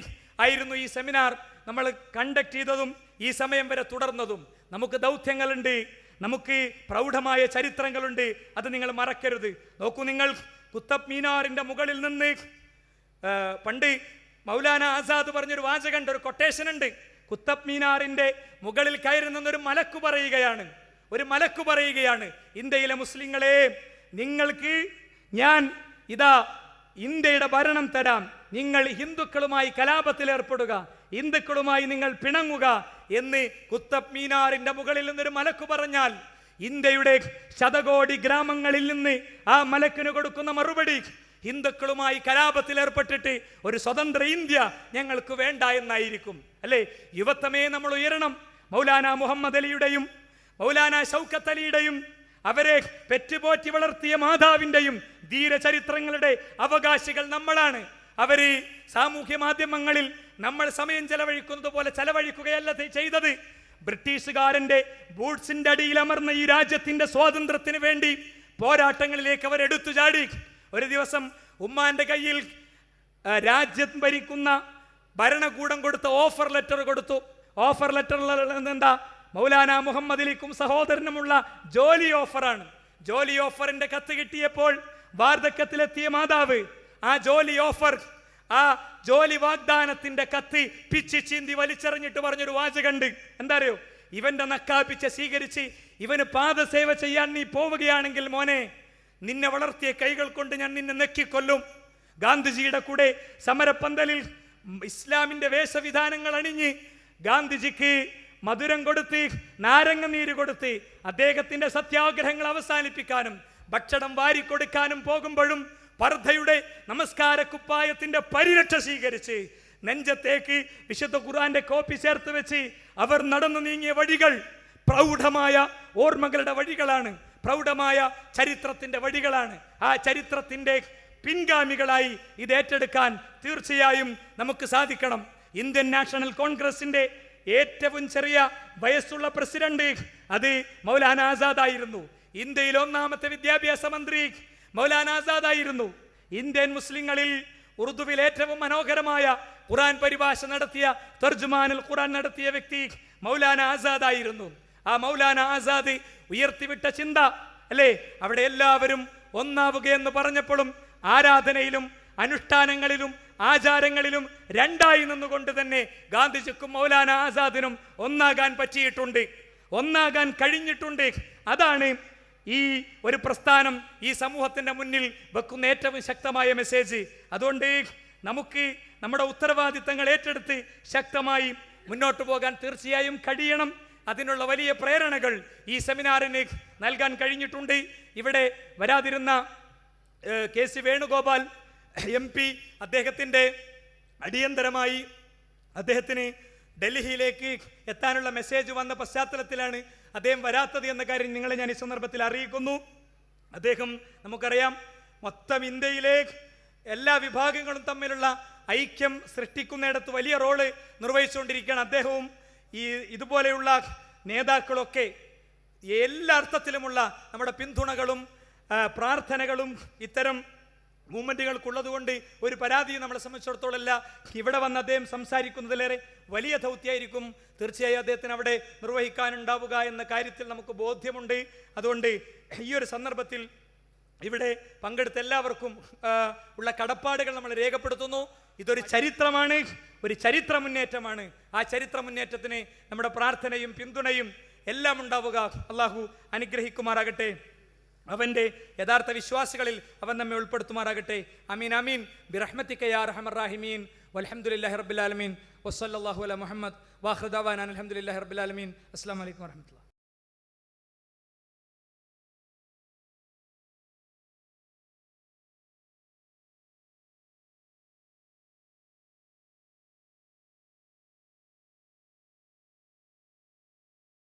S2: ആയിരുന്നു ഈ സെമിനാർ നമ്മൾ കണ്ടക്ട് ചെയ്തതും ഈ സമയം വരെ തുടർന്നതും. നമുക്ക് ദൗത്യങ്ങളുണ്ട്, നമുക്ക് പ്രൗഢമായ ചരിത്രങ്ങളുണ്ട്, അത് നിങ്ങൾ മറക്കരുത്. നോക്കൂ, നിങ്ങൾ കുത്തബ് മീനാറിന്റെ മുകളിൽ നിന്ന് പണ്ട് മൗലാന ആസാദ് പറഞ്ഞൊരു വാചകമുണ്ട്, ഒരു കൊട്ടേഷൻ ഉണ്ട്. കുത്തബ് മീനാറിന്റെ മുകളിൽ കയറി നിന്നൊരു മലക്കു പറയുകയാണ്, ഇന്ത്യയിലെ മുസ്ലിങ്ങളെ, നിങ്ങൾക്ക് ഞാൻ ഇതാ ഇന്ത്യയുടെ ഭരണം തരാം, നിങ്ങൾ ഹിന്ദുക്കളുമായി കലാപത്തിൽ ഏർപ്പെടുക, ഹിന്ദുക്കളുമായി നിങ്ങൾ പിണങ്ങുക എന്ന് കുത്തബ് മീനാറിന്റെ മുകളിൽ നിന്നൊരു മലക്കു പറഞ്ഞാൽ ഇന്ത്യയുടെ ശതകോടി ഗ്രാമങ്ങളിൽ നിന്ന് ആ മലക്കിന് കൊടുക്കുന്ന മറുപടി ഹിന്ദുക്കളുമായി കലാപത്തിൽ ഏർപ്പെട്ടിട്ട് ഒരു സ്വതന്ത്ര ഇന്ത്യ ഞങ്ങൾക്ക് വേണ്ട എന്നായിരിക്കും. അല്ലേ? യുവത്വമേ നമ്മൾ ഉയരണം. മൗലാന മുഹമ്മദ് അലിയുടെയും മൗലാന ഷൗക്കത്ത് അലിയുടെയും അവരെ പെറ്റുപോറ്റി വളർത്തിയ മാതാവിൻ്റെയും ധീരചരിത്രങ്ങളുടെ അവകാശികൾ നമ്മളാണ്. അവര് സാമൂഹ്യ മാധ്യമങ്ങളിൽ നമ്മൾ സമയം ചെലവഴിക്കുന്നത് പോലെ ചെലവഴിക്കുകയല്ല ചെയ്തത്. ബ്രിട്ടീഷുകാരന്റെ ബൂട്ട്സിന്റെ അടിയിൽ അമർന്ന ഈ രാജ്യത്തിന്റെ സ്വാതന്ത്ര്യത്തിന് വേണ്ടി പോരാട്ടങ്ങളിലേക്ക് അവർ എടുത്തു ചാടി. ഒരു ദിവസം ഉമ്മാന്റെ കയ്യിൽ രാജ്യം ഭരിക്കുന്ന ഭരണകൂടം കൊടുത്ത ഓഫർ ലെറ്റർ കൊടുത്തു. ഓഫർ ലെറ്ററിൽ എന്താ? മൗലാന മുഹമ്മദ് അലിക്കും സഹോദരനുമുള്ള ജോലി ഓഫറാണ്. ജോലി ഓഫറിന്റെ കത്ത് കിട്ടിയപ്പോൾ വാർദ്ധക്യത്തിലെത്തിയ മാതാവ് ആ ജോലി ഓഫർ, ആ ജോലി വാഗ്ദാനത്തിന്റെ കത്ത് പിച്ചി ചീന്തി വലിച്ചെറിഞ്ഞിട്ട് പറഞ്ഞൊരു വാചകണ്ട്. എന്താ അറിയോ? ഇവന്റെ നക്കാപ്പിച്ച സ്വീകരിച്ച് ഇവന് പാദസേവ ചെയ്യാൻ നീ പോവുകയാണെങ്കിൽ മോനെ, നിന്നെ വളർത്തിയ കൈകൾ കൊണ്ട് ഞാൻ നിന്നെ നെക്കിക്കൊല്ലും. ഗാന്ധിജിയുടെ കൂടെ സമരപ്പന്തലിൽ ഇസ്ലാമിന്റെ വേഷവിധാനങ്ങൾ അണിഞ്ഞ് ഗാന്ധിജിക്ക് മധുരം കൊടുത്ത് നാരങ്ങ നീര് കൊടുത്ത് അദ്ദേഹത്തിന്റെ സത്യാഗ്രഹങ്ങൾ അവസാനിപ്പിക്കാനും ഭക്ഷണം വാരിക്കൊടുക്കാനും പോകുമ്പോഴും പർദ്ദയുടെ നമസ്കാര കുപ്പായത്തിന്റെ പരിരക്ഷ സ്വീകരിച്ച് നെഞ്ചത്തേക്ക് വിശുദ്ധ ഖുർആന്റെ കോപ്പി ചേർത്ത് വെച്ച് അവർ നടന്നു നീങ്ങിയ വഴികൾ പ്രൗഢമായ ഓർമ്മകളുടെ വഴികളാണ്, പ്രൗഢമായ ചരിത്രത്തിന്റെ വഴികളാണ്. ആ ചരിത്രത്തിന്റെ പിൻഗാമികളായി ഇത് ഏറ്റെടുക്കാൻ തീർച്ചയായും നമുക്ക് സാധിക്കണം. ഇന്ത്യൻ നാഷണൽ കോൺഗ്രസിന്റെ ഏറ്റവും ചെറിയ വയസ്സുള്ള പ്രസിഡന്റ് അത് മൗലാന ആസാദ് ആയിരുന്നു. ഇന്ത്യയിൽ ഒന്നാമത്തെ വിദ്യാഭ്യാസ മന്ത്രി മൗലാന ആസാദ് ആയിരുന്നു. ഇന്ത്യൻ മുസ്ലിങ്ങളിൽ ഉറുദുവിൽ ഏറ്റവും മനോഹരമായ ഖുർആൻ പരിഭാഷ നടത്തിയ, തർജുമാനുൽ ഖുർആൻ നടത്തിയ വ്യക്തി മൗലാന ആസാദ് ആയിരുന്നു. ആ മൗലാന ആസാദ് ഉയർത്തിവിട്ട ചിന്ത അല്ലേ, അവിടെ എല്ലാവരും ഒന്നാവുകയെന്ന് പറഞ്ഞപ്പോഴും ആരാധനയിലും അനുഷ്ഠാനങ്ങളിലും ആചാരങ്ങളിലും രണ്ടായി നിന്നുകൊണ്ട് തന്നെ ഗാന്ധിജിക്കും മൗലാന ആസാദിനും ഒന്നാകാൻ പറ്റിയിട്ടുണ്ട്, ഒന്നാകാൻ കഴിഞ്ഞിട്ടുണ്ട്. അതാണ് ഈ ഒരു പ്രസ്ഥാനം ഈ സമൂഹത്തിന്റെ മുന്നിൽ വെക്കുന്ന ഏറ്റവും ശക്തമായ മെസ്സേജ്. അതുകൊണ്ട് നമുക്ക് നമ്മുടെ ഉത്തരവാദിത്തങ്ങൾ ഏറ്റെടുത്ത് ശക്തമായി മുന്നോട്ട് പോകാൻ തീർച്ചയായും കഴിയണം. അതിനുള്ള വലിയ പ്രേരണകൾ ഈ സെമിനാറിന് നൽകാൻ കഴിഞ്ഞിട്ടുണ്ട്. ഇവിടെ വരാതിരുന്ന KC വേണുഗോപാൽ MP അദ്ദേഹത്തിൻ്റെ അടിയന്തരമായി അദ്ദേഹത്തിന് ഡൽഹിയിലേക്ക് എത്താനുള്ള മെസ്സേജ് വന്ന പശ്ചാത്തലത്തിലാണ് അദ്ദേഹം വരാത്തത് എന്ന കാര്യം നിങ്ങളെ ഞാൻ ഈ സന്ദർഭത്തിൽ അറിയിക്കുന്നു. അദ്ദേഹം നമുക്കറിയാം മൊത്തം ഇന്ത്യയിലെ എല്ലാ വിഭാഗങ്ങളും തമ്മിലുള്ള ഐക്യം സൃഷ്ടിക്കുന്നിടത്ത് വലിയ റോള് നിർവഹിച്ചുകൊണ്ടിരിക്കുകയാണ്. അദ്ദേഹവും ഇതുപോലെയുള്ള നേതാക്കളൊക്കെ എല്ലാ അർത്ഥത്തിലുമുള്ള നമ്മുടെ പിന്തുണകളും പ്രാർത്ഥനകളും ഇത്തരം മൂവ്മെൻറ്റുകൾക്കുള്ളതുകൊണ്ട് ഒരു പരാതിയും നമ്മളെ സംബന്ധിച്ചിടത്തോളമല്ല. ഇവിടെ വന്ന് അദ്ദേഹം സംസാരിക്കുന്നതിലേറെ വലിയ ദൗത്യമായിരിക്കും തീർച്ചയായും അദ്ദേഹത്തിന് അവിടെ നിർവഹിക്കാനുണ്ടാവുക എന്ന കാര്യത്തിൽ നമുക്ക് ബോധ്യമുണ്ട്. അതുകൊണ്ട് ഈ ഒരു സന്ദർഭത്തിൽ ഇവിടെ പങ്കെടുത്ത എല്ലാവർക്കും ഉള്ള കടപ്പാടുകൾ നമ്മൾ രേഖപ്പെടുത്തുന്നു. ഇതൊരു ചരിത്രമാണ്, ഒരു ചരിത്ര മുന്നേറ്റമാണ്. ആ ചരിത്ര മുന്നേറ്റത്തിന് നമ്മുടെ പ്രാർത്ഥനയും പിന്തുണയും എല്ലാം ഉണ്ടാവുക. അള്ളാഹു അനുഗ്രഹിക്കുമാറാകട്ടെ. അവൻ്റെ യഥാർത്ഥ വിശ്വാസികളിൽ അവൻ നമ്മെ ഉൾപ്പെടുത്തുമാറാകട്ടെ. അമീൻ അമീൻ ബിറഹ്മതിക യാ അർഹമർ റഹീമീൻ. വൽഹംദുലില്ലാഹി റബ്ബിൽ ആലമീൻ. വസല്ലല്ലാഹു അലാ മുഹമ്മദ് വാഖിറു ദഅവാനാ അൽഹംദുലില്ലാഹി റബ്ബിൽ ആലമീൻ. അസ്സലാമു അലൈക്കും വറഹ്മത്തുള്ളാഹി.